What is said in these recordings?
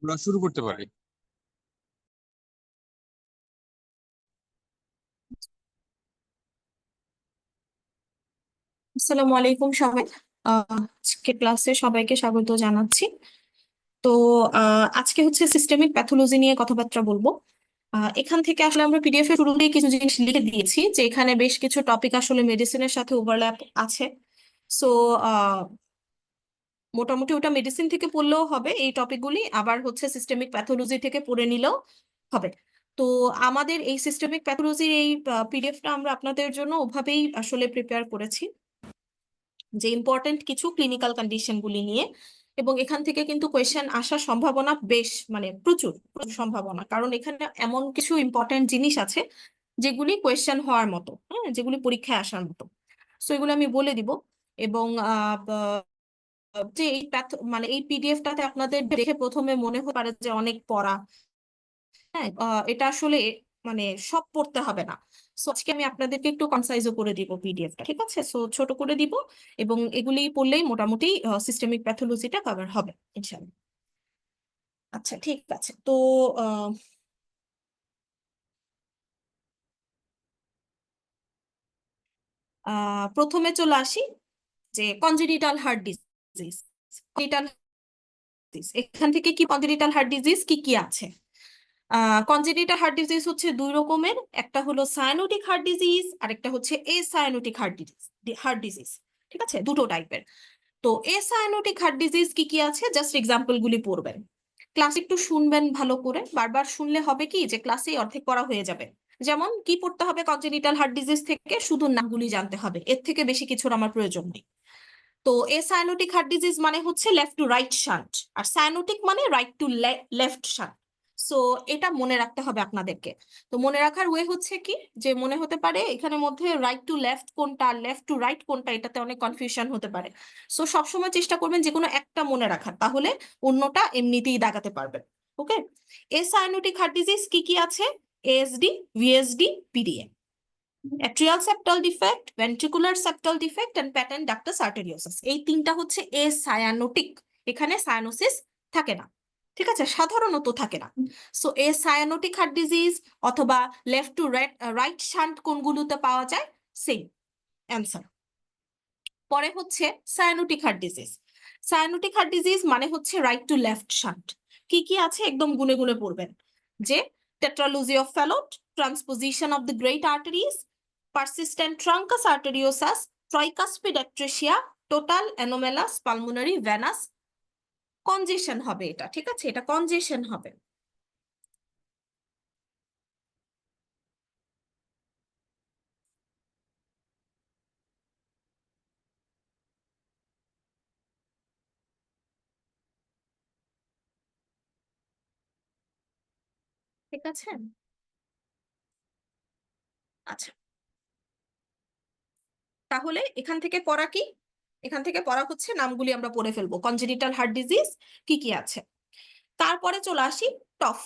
আমরা শুরু করতে পারি। আসসালামু আলাইকুম সবাই। আজকে ক্লাসে সবাইকে স্বাগত জানাচ্ছি। তো আজকে হচ্ছে সিস্টেমিক প্যাথোলজি নিয়ে কথাবার্তা বলবো। এখান থেকে আসলে আমরা পিডিএফ এর শুরুতেই কিছু জিনিস লিখে দিয়েছি যে এখানে বেশ কিছু টপিক আসলে মেডিসিনের সাথে ওভারল্যাপ আছে। সো মোটামুটি ওটা মেডিসিন থেকে পড়লেও হবে এই টপিকগুলি, আবার হচ্ছে সিস্টেমিক প্যাথোলজি থেকে পড়ে নিলেও হবে। তো আমাদের এই সিস্টেমিক প্যাথোলজির এই পিডিএফটা আমরা আপনাদের জন্য ওভাবেই আসলে প্রিপেয়ার করেছি, যে ইম্পর্টেন্ট কিছু ক্লিনিক্যাল কন্ডিশন গুলি নিয়ে। এবং এখান থেকে কিন্তু কোয়েশ্চেন আসার সম্ভাবনা বেশ, মানে প্রচুর প্রচুর সম্ভাবনা, কারণ এখানে এমন কিছু ইম্পর্টেন্ট জিনিস আছে যেগুলি কোয়েশ্চেন হওয়ার মতো, হ্যাঁ, যেগুলি পরীক্ষায় আসার মতো। সো এগুলো আমি বলে দিব। এবং যে এই মানে এই পিডিএফটাতে আপনাদের দেখে প্রথমে মনে হতে পারে যে অনেক পড়া, হ্যাঁ, এটা আসলে মানে সব পড়তে হবে না। সো আজকে আমি আপনাদেরকে একটু কনসাইজও করে দিব পিডিএফটা, ঠিক আছে? সো ছোট করে দিব, এবং এগুলি পড়লেই মোটামুটি সিস্টেমিক প্যাথোলজিটা কভার হবে ইনশাআল্লাহ। আচ্ছা, ঠিক আছে। তো আহ, প্রথমে চলে আসি যে কনজেনিটাল হার্ট ডিজিজ। এখান থেকে কি কনজেনিটাল হার্ট ডিজিজ কি কি আছে? কনজেনিটাল হার্ট ডিজিজ হচ্ছে দুই রকমের, একটা হলো সায়ানোটিক হার্ট ডিজিজ আর একটা হচ্ছে এসায়ানোটিক হার্ট ডিজিজ। ঠিক আছে, দুটো টাইপের। তো এসায়ানোটিক হার্ট ডিজিজ কি কি আছে জাস্ট এক্সাম্পল গুলি পড়বেন। ক্লাস একটু শুনবেন ভালো করে, বারবার শুনলে হবে কি যে ক্লাসেই অর্ধেক পড়া হয়ে যাবে। যেমন কি পড়তে হবে কনজেনিটাল হার্ট ডিজিজ থেকে, শুধু নামগুলি জানতে হবে, এর থেকে বেশি কিছুর আমার প্রয়োজন নেই। তো এসায়ানোটিক হার্ট ডিজিজ মানে হচ্ছে লেফট টু রাইট শান্ট, আর সায়ানোটিক মানে right to left shunt. So এটা মনে রাখতে হবে আপনাদেরকে। তো মনে রাখার ওয়ে হচ্ছে কি, যে মনে হতে পারে এখানে মধ্যে রাইট টু লেফট কোনটা, লেফট টু রাইট কোনটা, এটাতে অনেক কনফিউশন হতে পারে। সো সবসময় চেষ্টা করবেন যে কোনো একটা মনে রাখার, তাহলে অন্যটা এমনিতেই দাগাতে পারবেন। ওকে, এসায়ানোটিক হার্ট ডিজিজ কি কি আছে? ASD, VSD, PDA. Atrial septal defect, ventricular septal defect and patent ductus arteriosus, এই তিনটা হচ্ছে এসায়ানোটিক। এখানে সায়ানোসিস থাকে না, ঠিক আছে, সাধারণত থাকে না। সো এসায়ানোটিক হার্ট ডিজিজ অথবা লেফট টু রাইট শান্ট কোনগুলোতে পাওয়া যায়? Same answer. পরে হচ্ছে cyanotic heart disease. Cyanotic heart disease মানে হচ্ছে রাইট টু লেফট শান্ট। কি কি আছে একদম গুনে গুনে পড়বেন, যে tetralogy of Fallot, transposition of the great arteries, persistent truncus arteriosus, tricuspid atresia, total anomalous pulmonary venous congestion হবে এটা, ঠিক আছে, এটা কনজেশন হবে। ঠিক আছে, আচ্ছা, তাহলে এখান থেকে পড়া কি? এখান থেকে পড়া হচ্ছে নামগুলি আমরা পড়ে ফেলবো, কনজেনিটাল হার্ট ডিজিজ কি কি আছে। তারপরে চলে আসি টফ,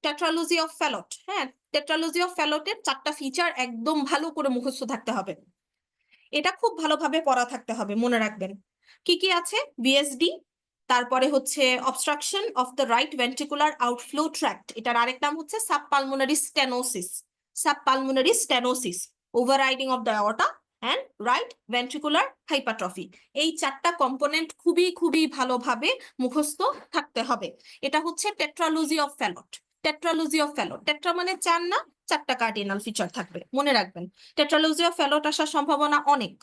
টেট্রালজি অফ ফ্যালট। হ্যাঁ, টেট্রালজি অফ ফ্যালটের চারটা ফিচার একদম ভালো করে মুখস্থ থাকতে হবে, এটা খুব ভালোভাবে পড়া থাকতে হবে, মনে রাখবেন। কি কি আছে? বিএসডি, তারপরে হচ্ছে obstruction of the right ventricular outflow tract, এটার আরেক নাম হচ্ছে subpulmonary stenosis. Subpulmonary stenosis, overriding of the aorta and right ventricular hypertrophy. এই চারটা কম্পোনেন্ট খুবই খুবই ভালোভাবে মুখস্থ থাকতে হবে। এটা হচ্ছে টেট্রালজি of Fallot. টেট্রালজি of Fallot, tetra মানে চার না, চারটা কার্ডিনাল ফিচার থাকবে, মনে রাখবেন। টেট্রালজি অফ ফ্যালট আসার সম্ভাবনা অনেক।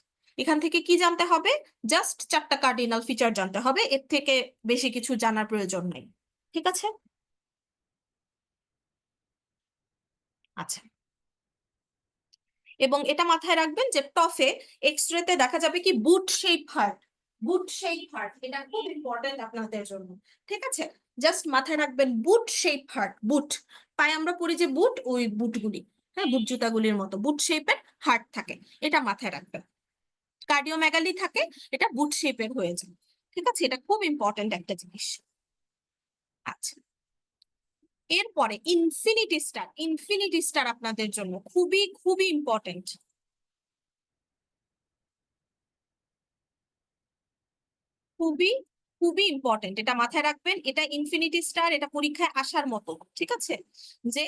এখান থেকে কি জানতে হবে? জাস্ট চারটা কার্ডিনাল ফিচার জানতে হবে, এর থেকে বেশি কিছু জানার প্রয়োজন নেই। ঠিক আছে, আচ্ছা। এবং এটা মাথায় রাখবেন যে টফে এক্স রেতে দেখা যাবে কি বুট শেপ হার্ট। বুট শেপ হার্ট এটা খুব ইম্পর্টেন্ট আপনাদের জন্য, ঠিক আছে? জাস্ট মাথায় রাখবেন বুট শেপ হার্ট। বুট, পায়ে আমরা পরি যে বুট, ওই বুটগুলি, হ্যাঁ, বুট জুতাগুলির মতো বুট শেপের হার্ট থাকে, এটা মাথায় রাখবেন। কার্ডিওমেগালি থাকে, এটা বুট শেপের হয়ে যায়। ঠিক আছে, এটা খুব ইম্পর্টেন্ট একটা জিনিস। আচ্ছা, এরপরে ইনফিনিটি স্টার। ইনফিনিটি স্টার আপনাদের জন্য খুবই খুবই ইম্পর্টেন্ট, খুবই খুবই ইম্পর্টেন্ট, এটা মাথায় রাখবেন, এটা ইনফিনিটি স্টার, এটা পরীক্ষায় আসার মতো, ঠিক আছে? যে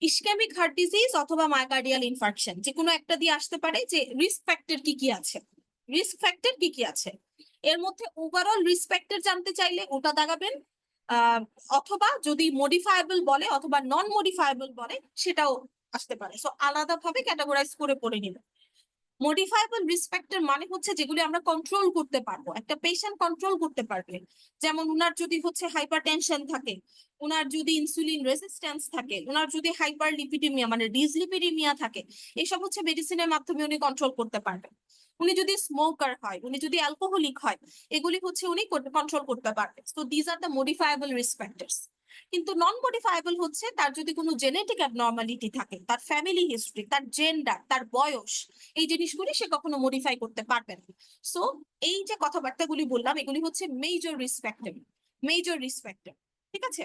ইসকেমিক হার্ট ডিজিজ অথবা মায়োকার্ডিয়াল ইনফার্কশন যে কোনো একটা দিয়ে আসতে পারে, যে রিস্ক ফ্যাক্টর কি কি আছে, রিস্ক ফ্যাক্টর কি কি আছে। এর মধ্যে ওভারঅল রিস্ক ফ্যাক্টর জানতে চাইলে ওটা দাগাবেন, আহ, অথবা যদি মডিফায়েবল বলে অথবা নন মডিফায়েবল বলে সেটাও আসতে পারে। সো আলাদাভাবে ক্যাটাগরাইজ করে পড়ে নিবেন। মডিফাইবল রিস্ক ফ্যাক্টর মানে হচ্ছে যেগুলি আমরা কন্ট্রোল করতে পারবো, একটা পেশেন্ট কন্ট্রোল করতে পারবে। যেমন উনার যদি হচ্ছে হাইপার টেনশন থাকে, উনার যদি ইনসুলিন রেজিস্ট্যান্স থাকে, উনার যদি হাইপার লিপিডিমিয়া মানে ডিসলিপিডিমিয়া থাকে, এসব হচ্ছে মেডিসিনের মাধ্যমে উনি কন্ট্রোল করতে পারবেন। উনি যদি স্মোকার হয়, উনি যদি অ্যালকোহলিক হয়, এগুলি হচ্ছে উনি কন্ট্রোল করতে পারবে। তো these are the modifiable risk factors. কিন্তু নন মডিফাইবল হচ্ছে তার যদি কোনো জেনেটিক অ্যাবনর্মালিটি থাকে, তার ফ্যামিলি হিস্ট্রি, তার জেন্ডার, তার বয়স, এই জিনিসগুলি সে কখনো মডিফাই করতে পারবে না। সো এই যে কথাবার্তাগুলি বললাম এগুলি হচ্ছে major risk factor, major risk factor, ঠিক আছে?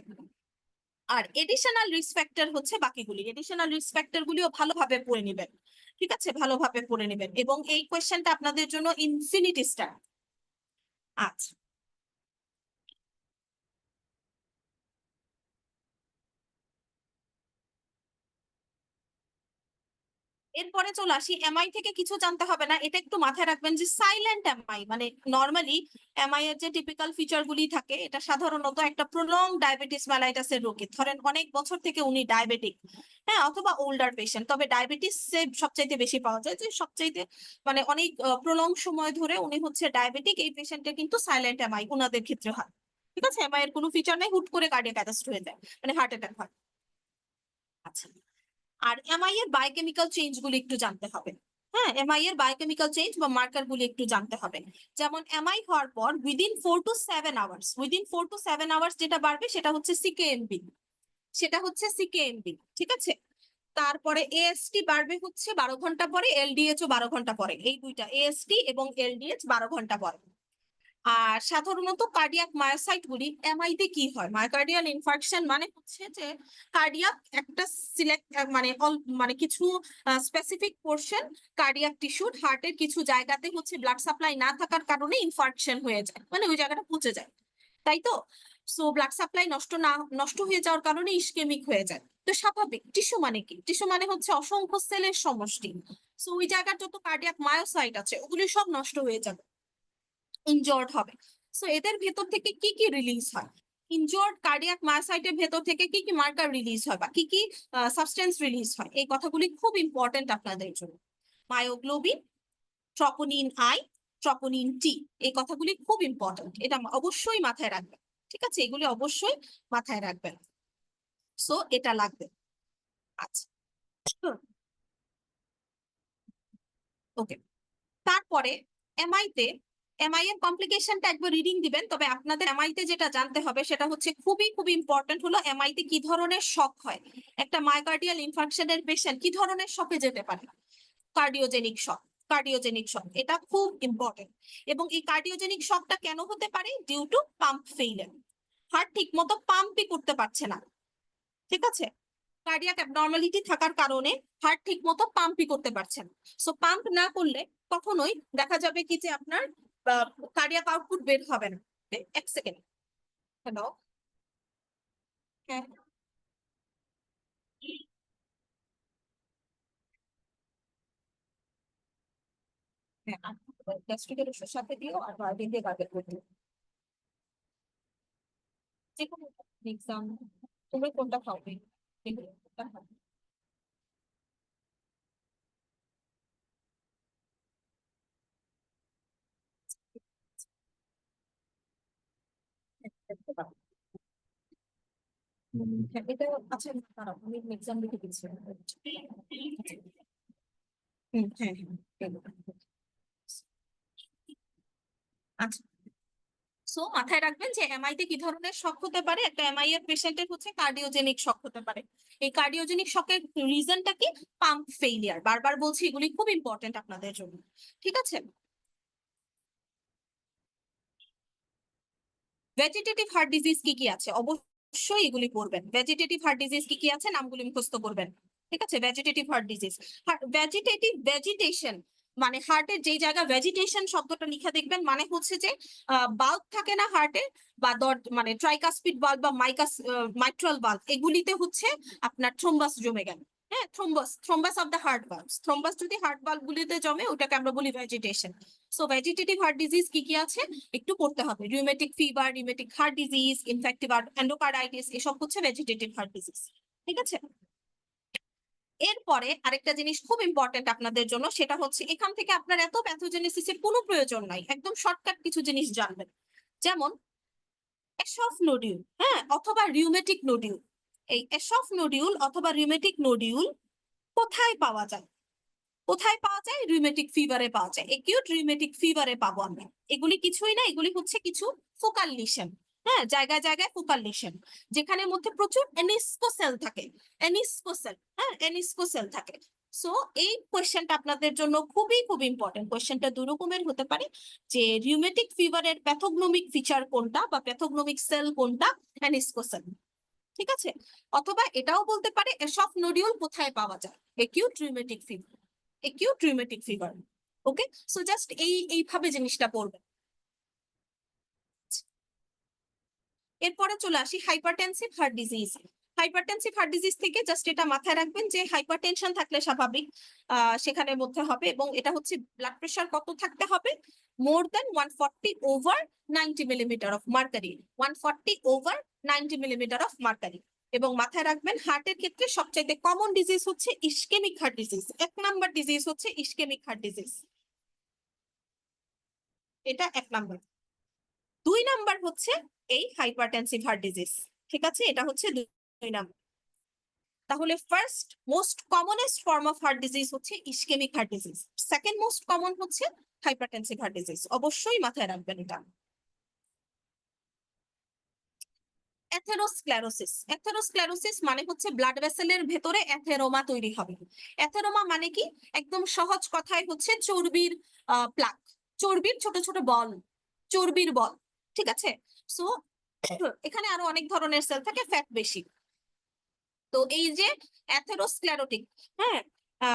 আর এডিশনাল রিস্ক ফ্যাক্টর হচ্ছে বাকিগুলি, এডিশনাল রিস্ক ফ্যাক্টর গুলিও ভালোভাবে পড়ে নেবেন, ঠিক আছে? ভালোভাবে পড়ে নেবেন, এবং এই কোয়েশ্চেনটা আপনাদের জন্য ইনফিনিটি স্টার। আচ্ছা, এরপরে চলে আসি এমআই থেকে কিছু জানতে হবে না, এটা একটু মাথায় রাখবেন যে সাইলেন্ট এমআই মানে নর্মালি এমআই এর যে টিপিক্যাল ফিচার গুলি থাকে, এটা সাধারণত একটা প্রলং ডায়াবেটিস মেলাইটাসের রোগী, ধরেন অনেক বছর থেকে উনি ডায়াবেটিক, হ্যাঁ, অথবা ওল্ডার পেশেন্ট, তবে ডায়াবেটিস সবচাইতে বেশি পাওয়া যায়, যে সবচাইতে মানে অনেক প্রলং সময় ধরে উনি হচ্ছে ডায়াবেটিক, এই পেশেন্টের কিন্তু সাইলেন্ট এমআই ওনাদের ক্ষেত্রে হয়, ঠিক আছে? এমআই এর কোনো ফিচার নেই, হুট করে কার্ডিয়াক অ্যারেস্ট হয়ে যায়, মানে হার্ট অ্যাটাক হয়। আচ্ছা, আর এমআই এর বায়োকেমিক্যাল চেঞ্জ গুলো একটু জানতে হবে। হ্যাঁ, এমআই এর বায়োকেমিক্যাল চেঞ্জ বা মার্কার গুলো একটু জানতে হবে। যেমন এমআই হওয়ার পর উইদিন 4 to 7 আওয়ার্স যেটা বাড়বে সেটা হচ্ছে সিকেএমবি, সেটা হচ্ছে সিকেএমবি, ঠিক আছে? তারপরে এএসটি বাড়বে হচ্ছে 12 ঘন্টা পরে, এলডিএইচ ও 12 ঘন্টা পরে, এই দুইটা এএসটি এবং এলডিএইচ 12 ঘন্টা পরে। আর সাধারণত কার্ডিয়াক মায়োসাইট গুলি এমআই তে কি হয়, মায়োকার্ডিয়াল ইনফার্কশন মানে হচ্ছে যে কার্ডিয়াক একটা সিলেক্ট মানে কিছু স্পেসিফিক পোর্শন কার্ডিয়াক টিস্যুর হার্টের কিছু জায়গাতে হচ্ছে ব্লাড সাপ্লাই না থাকার কারণে ইনফার্কশন হয়ে যায়, মানে ওই জায়গাটা পচে যায়, তাই তো? সো ব্লাড সাপ্লাই নষ্ট হয়ে যাওয়ার কারণে ইসকেমিক হয়ে যায়। তো স্বাভাবিক, টিস্যু মানে কি, টিস্যু মানে হচ্ছে অসংখ্য সেলের সমষ্টি। সো ওই জায়গার যত কার্ডিয়াক মায়োসাইট আছে ওগুলি সব নষ্ট হয়ে যাবে, ইনজর্ড হবে। সো এদের ভেতর থেকে কি কি রিলিজ হয়, ইনজর্ড কার্ডিয়াক মায়োসাইটের ভেতর থেকে কি কি মার্কার রিলিজ হয় বা কি কি সাবস্টেন্স রিলিজ হয়, এই কথাগুলি খুব ইম্পর্টেন্ট আপনাদের জন্য। মায়োগ্লোবিন, ট্রপোনিন আই, ট্রপোনিন টি, এই কথাগুলি খুব ইম্পর্টেন্ট, এটা অবশ্যই মাথায় রাখবেন, ঠিক আছে? এগুলি অবশ্যই মাথায় রাখবেন। সো এটা লাগবে। আচ্ছা, ওকে। তারপরে এমআই তে, এমআই এর কমপ্লিকেশনটা একবার রিডিং দিবেন, তবে আপনাদের এমআই তে যেটা জানতে হবে সেটা হচ্ছে খুবই খুব ইম্পর্টেন্ট হলো এমআই তে কি ধরনের শক হয়, একটা মায়োকার্ডিয়াল ইনফার্কশনের পেশেন্ট কি ধরনের শকে যেতে পারে। কার্ডিওজেনিক শক, কার্ডিওজেনিক শক এটা খুব ইম্পর্টেন্ট। এবং এই কার্ডিওজেনিক শকটা কেন হতে পারে, due to pump failure, heart ঠিক মতো পাম্পই করতে পারছে না, ঠিক আছে? কার্ডিয়াক অ্যাবনর্মালিটি থাকার কারণে হার্ট ঠিক মতো পাম্পই করতে পারছে না। সো পাম্প না করলে কখনোই দেখা যাবে কি যে আপনার কার্ডিয়াক আউটপুট বের হবে না। এক সেকেন্ড, হ্যালো, হ্যাঁ, হ্যাঁ, গ্যাস্ট্রিকের ওষুধ সাথে দিও আর ভার্বিন দিয়ে গার্গল করে দিও, যে কোনো এক্সাম, তুমি কোনটা খাওয়াবে? কোনটা খাবে? হ্যাঁ, এটা আচ্ছা, দাঁড়াও আমি এক্সাম লিখে দিচ্ছি। হ্যাঁ, হ্যাঁ, আচ্ছা। সো মাথায় রাখবেন যে এমআই তে কি ধরনের শক হতে পারে, একটা এমআই এর পেশেন্টের হচ্ছে কার্ডিওজেনিক শক হতে পারে। এই কার্ডিওজেনিক শকের রিজনটা কি, পাম্প ফেইলিয়ার, বারবার বলছি এগুলি খুব ইম্পর্টেন্ট আপনাদের জন্য, ঠিক আছে? ভেজিটেটিভ হার্ট ডিজিজ কি কি আছে, অবশ্যই এগুলি পড়বেন। ভেজিটেটিভ হার্ট ডিজিজ কি কি আছে নামগুলি মুখস্থ করবেন, ঠিক আছে? Vegetative heart disease, vegetative vegetation মানে হার্টের যেই জায়গা ভেজিটেশন শব্দটা লিখে দেখবেন, মানে হচ্ছে যে বাল্ব থাকে না হার্টে, বা মানে ট্রাইকাসপিড বাল্ব বা মাইট্রাল বাল্ব, এগুলিতে হচ্ছে আপনার থ্রোম্বাস জমে গেল। হ্যাঁ, thrombus of the heart bulb, thrombus যদি হার্ট বাল্ব গুলিতে জমে ওটাকে আমরা বলি vegetation. So vegetative heart disease কি কি আছে একটু পড়তে হবে। Rheumatic fever, rheumatic heart disease, infective endocarditis, এসব হচ্ছে ভেজিটেটিভ হার্ট ডিজিজ। ঠিক আছে। এরপরে আরেকটা জিনিস খুব ইম্পর্টেন্ট আপনাদের জন্য, সেটা হচ্ছে এখান থেকে আপনার এত প্যাথোজেনেসিসের কোনো প্রয়োজন নাই, একদম শর্টকাট কিছু জিনিস জানবেন। যেমন এসফ নোডিউল, হ্যাঁ, অথবা রিউমেটিক নোডিউল। এই এসফ নোডিউল অথবা রিউমেটিক নোডিউল কোথায় পাওয়া যায়? কোথায় পাওয়া যায়? রিউমেটিক ফিভারে পাওয়া যায়, একিউট রিউমেটিক ফিভারে পাবো আমরা। এগুলি কিছুই না, এগুলি হচ্ছে কিছু ফোকাল লিশন। হ্যাঁ, জায়গায় জায়গায় ফোকাল লিশন, যেখানে মধ্যে প্রচুর এনিস্কো সেল থাকে। এনিস্কো সেল, হ্যাঁ, এনিস্কো সেল থাকে। সো এই কোয়েশ্চেনটা আপনাদের জন্য খুবই খুব ইম্পর্টেন্ট। কোয়েশ্চেনটা দুই রকমের হতে পারে, যে রিউমেটিক ফিভারের প্যাথোগনোমিক ফিচার কোনটা বা প্যাথোগনোমিক সেল কোনটা, এনিস্কো সেল। ঠিক আছে। অথবা এটাও বলতে পারে এসফ নোডিউল কোথায় পাওয়া যায়, acute rheumatic fever, acute rheumatic fever. Okay, so just এইভাবে জিনিসটা পড়বে। এরপরে চলে আসি hypertensive heart disease. Hypertensive heart disease থেকে জাস্ট এটা মাথায় রাখবেন যে হাইপারটেনশন থাকলে স্বাভাবিক সেখানের মধ্যে হবে, এবং এটা হচ্ছে ব্লাড প্রেশার কত থাকতে হবে, more than 140 over 90 millimetre of mercury, 140 over 90 millimetre of mercury. এবং মাথায় রাখবেন হার্টের ক্ষেত্রে সবচাইতে কমন ডিজিজ হচ্ছে ischaemic heart disease. 1 number disease হচ্ছে ইসকেমিক হার্ট ডিজিজ, এটা 1 নাম্বার। 2 নাম্বার হচ্ছে এই হাইপারটেনসিভ হার্ট ডিজিজ। ঠিক আছে, এটা হচ্ছে 2 নাম্বার। তাহলে first most commonest form of heart disease হচ্ছে ischaemic heart disease, second most common হচ্ছে হাইপারটেনসিভ হার্ট ডিজিজ, অবশ্যই মাথায় রাখবেন এটা। অ্যাথেরোস্ক্লেরোসিস, অ্যাথেরোস্ক্লেরোসিস মানে হচ্ছে ব্লাড ভেসেলের ভেতরে অ্যাথেরোমা তৈরি হবে। অ্যাথেরোমা মানে কি, একদম সহজ কথায় হচ্ছে চর্বির প্লাক, চর্বির ছোট ছোট বল, চর্বির বল। ঠিক আছে। সো এখানে আরো অনেক ধরনের সেল থাকে, ফ্যাট বেশি। তো এই যে অ্যাথেরোস্ক্লেরোটিক, হ্যাঁ,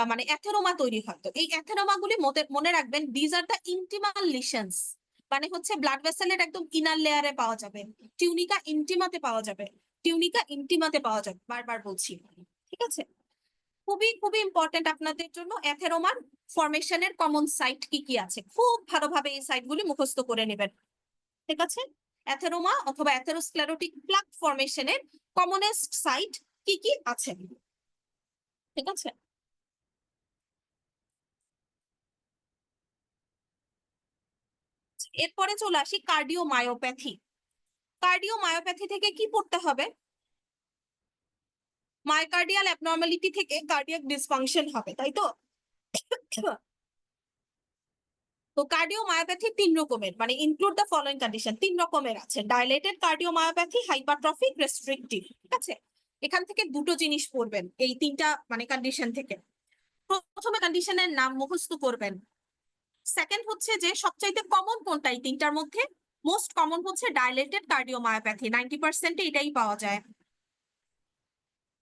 মানে অ্যাথেরোমা তৈরি হয়। তো এই অ্যাথেরোমা গুলি মনে রাখবেন, দিজ আর দ্য ইন্টিমাল লিশনস, মানে হচ্ছে ব্লাড ভেসেলের একদম ইনার লেয়ারে পাওয়া যাবে, টিউনিকা ইন্টিমাতে পাওয়া যাবে, টিউনিকা ইন্টিমাতে পাওয়া যাবে, বারবার বলছি। ঠিক আছে। খুবই খুবই ইম্পর্টেন্ট আপনাদের জন্য, অ্যাথেরোমার ফরমেশনের কমন সাইট কি কি আছে, খুব ভালোভাবে এই সাইট গুলি মুখস্থ করে নেবেন। ঠিক আছে। অ্যাথেরোমা অথবা অ্যাথেরোস্ক্লেরোটিক প্লাক ফরমেশনের কমনেস্ট সাইট কি কি আছে। ঠিক আছে। এরপরে চলে আসি কার্ডিওমায়োপ্যাথি। কার্ডিওমায়োপ্যাথি থেকে কি পড়তে হবে, মায়োকার্ডিয়াল অ্যাবনর্মালিটি থেকে কার্ডিয়াক ডিসফাংশন হবে, তাই তো। তো কার্ডিওমায়োপ্যাথি 3 রকমের, মানে ইনক্লুড দ্য ফলোইং কন্ডিশন, 3 রকমের আছে, ডাইলেটেড কার্ডিওমায়োপ্যাথি, হাইপারট্রফিক, রেস্ট্রিকটিভ। ঠিক আছে। এখান থেকে দুটো জিনিস পড়বেন এই 3টা মানে কন্ডিশন থেকে। প্রথমে কন্ডিশনের নাম মুখস্থ করবেন। সেকেন্ড হচ্ছে যে সবচাইতে কমন কোনটা এই 3টার মধ্যে, মোস্ট কমন হচ্ছে ডাইলেটেড কার্ডিওমায়োপ্যাথি, 90% এটাই পাওয়া যায়।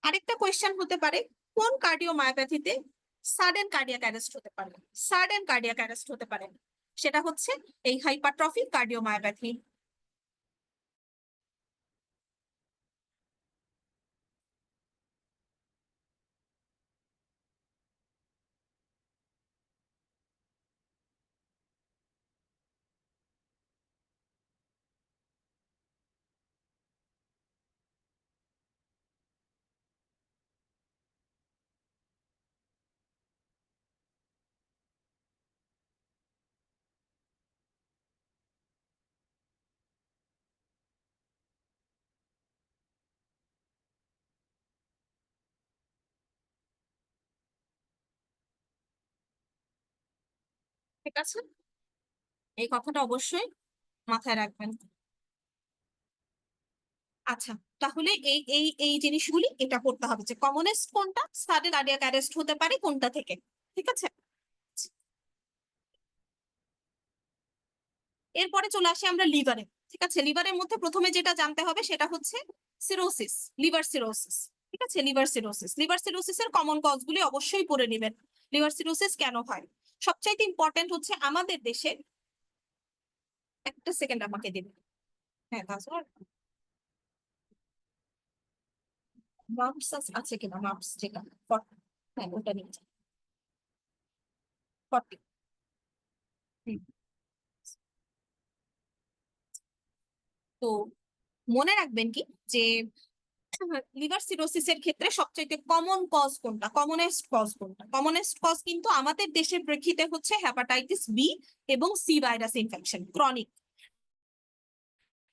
আরেকটা কোয়েশ্চেন হতে পারে, কোন কার্ডিওমায়োপ্যাথিতে সাডেন কার্ডিয়াক অ্যারেস্ট হতে পারে, সাডেন কার্ডিয়াক অ্যারেস্ট হতে পারে, সেটা হচ্ছে এই হাইপারট্রফিক কার্ডিওমায়োপ্যাথি। ঠিক আছে, এই কথাটা অবশ্যই মাথায় রাখবেন। আচ্ছা, তাহলে এই এই এই জিনিসগুলি এটা করতে হবে যে কমনেস্ট কোনটা, সাডেন কার্ডিয়াক অ্যারেস্ট হতে পারে কোনটা থেকে। ঠিক আছে। এরপরে চলে আসি আমরা লিভারে। ঠিক আছে, লিভারের মধ্যে প্রথমে যেটা জানতে হবে সেটা হচ্ছে সিরোসিস, লিভার সিরোসিস। ঠিক আছে, লিভার সিরোসিস, লিভার সিরোসিসের কমন কজ গুলি অবশ্যই পড়ে নেবেন। লিভার সিরোসিস কেন হয়, সবচাইতে ইম্পর্টেন্ট হচ্ছে আমাদের দেশে, একটা সেকেন্ড আমাকে দিন। হ্যাঁ তাছাড়া মার্কস আছে কিনা, মার্কস যেটা 40, হ্যাঁ ওটা নিয়ে যান 40। তো মনে রাখবেন কি যে লিভার সিরোসিসের ক্ষেত্রে সবচেয়ে কমন কজ কোনটা, কমনেস্ট কজ কোনটা? কমনেস্ট কজ কিন্তু আমাদের দেশের প্রেক্ষিতে হচ্ছে হেপাটাইটিস বি এবং সি ভাইরাস ইনফেকশন, ক্রনিক।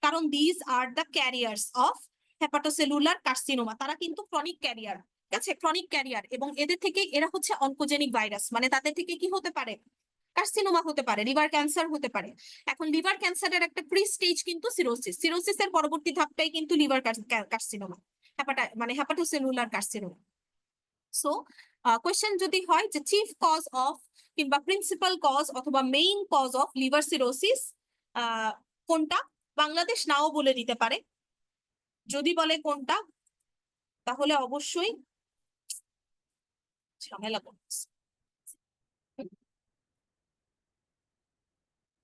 কারণ these are the carriers of hepatocellular carcinoma, তারা কিন্তু ক্রনিক ক্যারিয়ার। ঠিক আছে, ক্রনিক ক্যারিয়ার, এবং এদের থেকে এরা হচ্ছে অনকোজেনিক ভাইরাস, মানে তাদের থেকে কি হতে পারে? কার্সিনোমা হতে পারে, লিভার ক্যান্সার হতে পারে। এখন লিভার ক্যান্সারের একটা প্রি স্টেজ কিন্তু সিরোসিস, সিরোসিসের পরবর্তী ধাপটাই কিন্তু লিভার কার্সিনোমা, মানে হেপাটোসেলুলার কার্সিনোমা। সো কোয়েশ্চেন যদি হয় যে চিফ কজ অফ কিংবা প্রিন্সিপাল কজ অথবা main cause of liver cirrhosis কোনটা, বাংলাদেশ নাও বলে দিতে পারে। যদি বলে কোনটা, তাহলে অবশ্যই ঝামেলা করতেছে।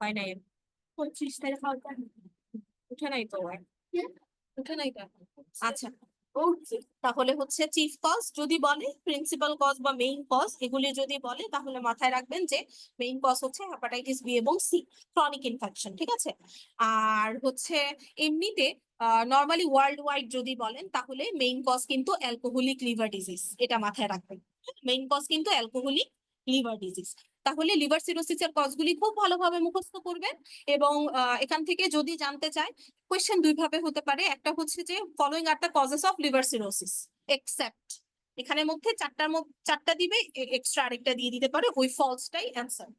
হয় নাই 25 তারিখ উঠে নাই তো, উঠে নাই তো এখন। আচ্ছা, তাহলে হচ্ছে চিফ কজ যদি বলে, প্রিন্সিপাল কজ বা মেইন কজ এগুলি যদি বলে, তাহলে মাথায় রাখবেন যে মেইন কজ হচ্ছে হেপাটাইটিস বি এবং সি, ক্রনিক ইনফেকশন। ঠিক আছে, আর হচ্ছে এমনিতে নর্মালি ওয়ার্ল্ড ওয়াইড যদি বলেন, তাহলে মেইন কজ কিন্তু অ্যালকোহলিক লিভার ডিজিজ, এটা মাথায় রাখবেন। মেইন কজ কিন্তু অ্যালকোহলিক লিভার ডিজিজ। তাহলে লিভার সিরোসিসের কজগুলি খুব ভালোভাবে মুখস্থ করবেন। এবং এখান থেকে যদি জানতে চায়, কোয়েশ্চেন দুই ভাবে হতে পারে। একটা হচ্ছে যে following are the causes of liver cirrhosis except, এখানের মধ্যে চারটা দিবে, এক্সট্রা আরেকটা দিয়ে দিতে পারে, ওই ফলসটাই অ্যান্সার।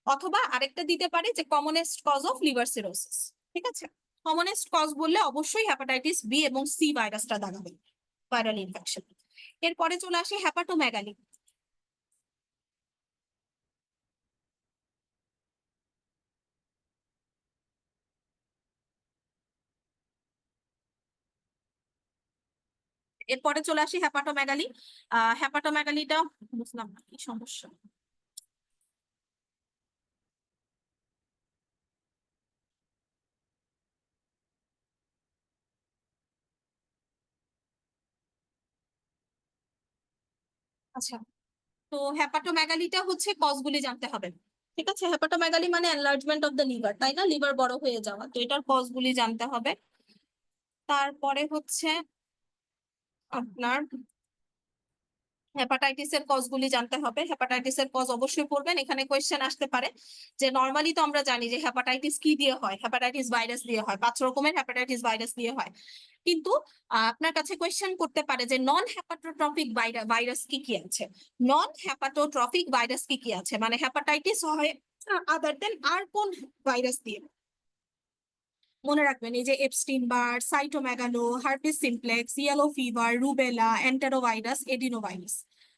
অথবা আরেকটা দিতে পারে যে commonest cause of liver cirrhosis. ঠিক আছে, কমনেস্ট কজ বললে অবশ্যই হেপাটাইটিস বি এবং সি ভাইরাসটা দাগাবে, ভাইরাল ইনফেকশন। এরপরে চলে আসে হ্যাপাটোমেগালি। এরপরে চলে আসি হ্যাপাটোমেগালি। হ্যাপাটোমেগালিটা বুঝলাম না কি সমস্যা। আচ্ছা, তো হ্যাপাটোমেগালিটা হচ্ছে কজগুলি জানতে হবে। ঠিক আছে, হ্যাপাটোমেগালি মানে এনলার্জমেন্ট অফ দ্য লিভার, তাই না? লিভার বড় হয়ে যাওয়া, তো এটার কজগুলি জানতে হবে। তারপরে হচ্ছে আপনার হেপাটাইটিসের কজগুলি জানতে হবে। হেপাটাইটিসের কজ অবশ্যই পড়বেন, এখানে কোয়েশ্চেন আসতে পারে যে নর্মালি তো আমরা জানি যে হেপাটাইটিস কি দিয়ে হয়, হেপাটাইটিস ভাইরাস দিয়ে হয়, 5 রকমের হেপাটাইটিস ভাইরাস দিয়ে হয়। কিন্তু আপনার কাছে কোয়েশ্চেন করতে পারে যে নন হেপাটোট্রফিক ভাইরাস কি কি আছে, নন হেপাটোট্রফিক ভাইরাস কি কি আছে, মানে হেপাটাইটিস হয় আদার দেন আর কোন ভাইরাস দিয়ে। মনে রাখবেন এই যে Epstein Barr, cytomegalo, herpes simplex, yellow fever, rubella, enterovirus, adenovirus.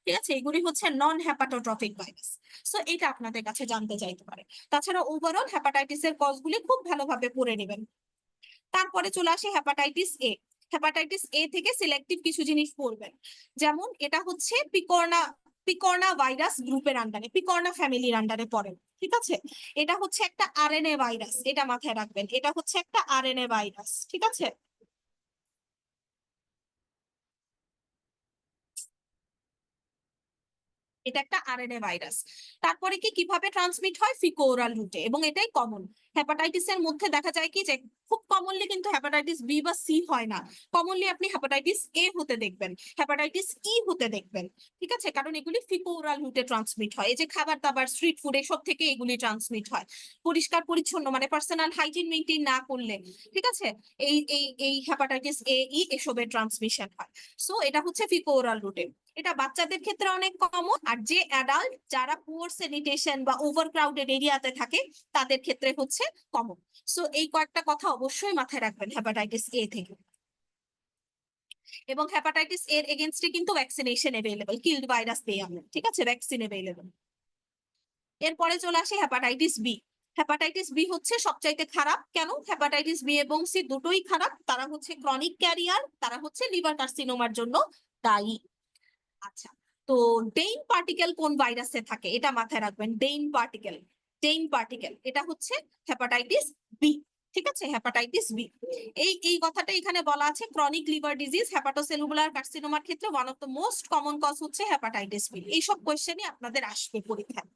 ঠিক আছে, এগুলি হচ্ছে নন হেপাটোট্রফিক ভাইরাস। সো এটা আপনাদের কাছে জানতে চাইতে পারে। তাছাড়া ওভারঅল হেপাটাইটিসের কজগুলি খুব ভালোভাবে পড়ে নেবেন। তারপরে চলে আসে হেপাটাইটিস এ। হেপাটাইটিস এ থেকে সিলেক্টিভ কিছু জিনিস পড়বেন, যেমন এটা হচ্ছে পিকর্না ভাইরাস গ্রুপের আন্ডারে, পিকর্না ফ্যামিলির আন্ডারে পড়ে। ঠিক আছে, এটা হচ্ছে একটা আরএনএ ভাইরাস, এটা মাথায় রাখবেন, এটা হচ্ছে একটা আরএনএ ভাইরাস। ঠিক আছে, এটা একটা আরএনএ ভাইরাস। তারপরে কি কিভাবে ট্রান্সমিট হয়? ফিকো ওরাল রুটে, এবং এটাই কমন। হেপাটাইটিসের মধ্যে দেখা যায় কি যে খুব কমনলি কিন্তু হেপাটাইটিস বি বা সি হয় না, কমনলি আপনি হেপাটাইটিস এ হতে দেখবেন, হেপাটাইটিস ই হতে দেখবেন। ঠিক আছে, কারণ এগুলি ফিকো ওরাল রুটে ট্রান্সমিট হয়, এই যে খাবার দাবার, স্ট্রিট ফুড, এসব থেকে এগুলি ট্রান্সমিট হয়। পরিষ্কার পরিচ্ছন্ন মানে পার্সোনাল হাইজিন মেনটেন না করলে, ঠিক আছে, এই এই এই হেপাটাইটিস এ ই এসবের ট্রান্সমিশন হয়। সো এটা হচ্ছে ফিকো ওরাল রুটে। এটা বাচ্চাদের ক্ষেত্রে অনেক কমন, আর যে অ্যাডাল্ট যারা পুয়ার স্যানিটেশন বা ওভার ক্রাউডেড এরিয়াতে থাকে তাদের ক্ষেত্রে হচ্ছে কমন। সো এই কয়েকটা কথা অবশ্যই মাথায় রাখবেন হেপাটাইটিস এ থেকে। এবং হেপাটাইটিস এর এগেনস্টে কিন্তু ভ্যাকসিনেশন अवेलेबल, কিল্ড ভাইরাস দিয়ে আমরা, ঠিক আছে, ভ্যাকসিন अवेलेबल। এরপরে চলে আসে হেপাটাইটিস বি। হেপাটাইটিস বি হচ্ছে সবচাইতে খারাপ। কেন? হেপাটাইটিস বি এবং সি দুটোই খারাপ, তারা হচ্ছে ক্রনিক ক্যারিয়ার, তারা হচ্ছে লিভার কার্সিনোমার জন্য দায়ী। আচ্ছা, তো ডেইন পার্টিকেল কোন ভাইরাসে থাকে এটা মাথায় রাখবেন। ডেইন পার্টিকেল এটা হচ্ছে হেপাটাইটিস বি। ঠিক আছে, হেপাটাইটিস বি। এই কথাটা এখানে বলা আছে, ক্রনিক লিভার ডিজিজ হেপাটোসেলুলার কার্সিনোমার ক্ষেত্রে one of the most common cause হচ্ছে হেপাটাইটিস বি। এইসব কোয়েশ্চেনই আপনাদের আসবে পরীক্ষায়।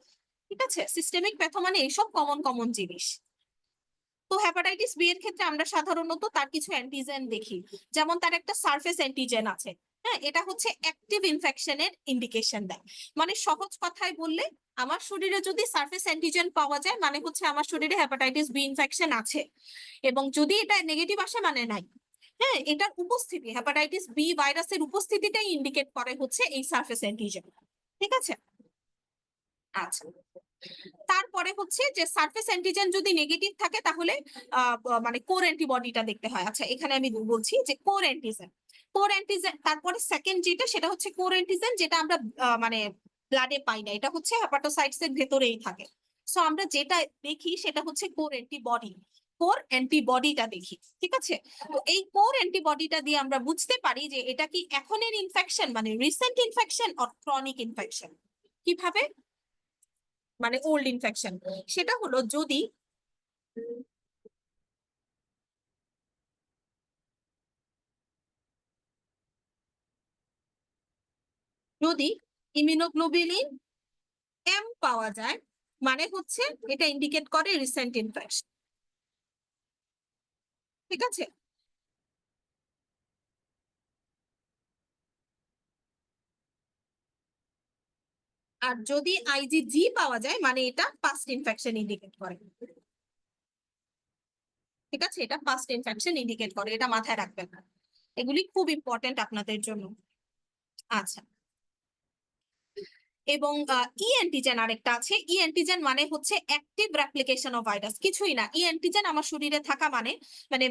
ঠিক আছে, সিস্টেমিক প্যাথো মানে এইসব কমন কমন জিনিস। তো হেপাটাইটিস বি এর ক্ষেত্রে আমরা সাধারণত তার কিছু অ্যান্টিজেন দেখি, যেমন তার একটা সারফেস অ্যান্টিজেন আছে। হ্যাঁ, এটা হচ্ছে অ্যাক্টিভ ইনফেকশনের ইন্ডিকেশন দেয়। মানে সহজ কথায় বললে, আমার শরীরে যদি সারফেস অ্যান্টিজেন পাওয়া যায় মানে হচ্ছে আমার শরীরে হেপাটাইটিস বি ইনফেকশন আছে। এবং যদি এটা নেগেটিভ আসে মানে নাই। হ্যাঁ, এটার উপস্থিতি, হেপাটাইটিস বি ভাইরাসের উপস্থিতিটাই ইন্ডিকেট করে হচ্ছে এই সারফেস অ্যান্টিজেন। ঠিক আছে, আচ্ছা। তারপরে হচ্ছে যে সারফেস অ্যান্টিজেন যদি নেগেটিভ থাকে তাহলে মানে কোর অ্যান্টিবডিটা দেখতে হয়। আচ্ছা, এখানে আমি বলছি যে কোর অ্যান্টিজেন তারপরে সেকেন্ড যেটা সেটা হচ্ছে কোর অ্যান্টিজেন, যেটা আমরা মানে ব্লাডে পাই না, এটা হচ্ছে হেপাটোসাইটস এর ভেতরেই থাকে। সো আমরা যেটা দেখি সেটা হচ্ছে কোর অ্যান্টিবডিটা দেখি। ঠিক আছে, তো এই কোর অ্যান্টিবডিটা দিয়ে আমরা বুঝতে পারি যে এটা কি এখনের ইনফেকশন মানে recent infection or chronic infection. কিভাবে? মানে ওল্ড ইনফেকশন। সেটা হলো যদি ইমিউনোগ্লোবিউলিন এম পাওয়া যায় মানে হচ্ছে এটা ইন্ডিকেট করে রিসেন্ট ইনফেকশন। ঠিক আছে, আর যদি আইজিজি পাওয়া যায় মানে এটা পাস্ট ইনফেকশন ইন্ডিকেট করে। ঠিক আছে, এটা পাস্ট ইনফেকশন ইন্ডিকেট করে, এটা মাথায় রাখবেন। এগুলি খুব ইম্পর্টেন্ট আপনাদের জন্য। আচ্ছা, এবং ই অ্যান্টিজেন আরেকটা আছে। ই অ্যান্টিজেন মানে হচ্ছে অ্যাক্টিভ রেপ্লিকেশন অফ ভাইরাস, কিছুই না। ই অ্যান্টিজেন আমার শরীরে থাকা মানে মানে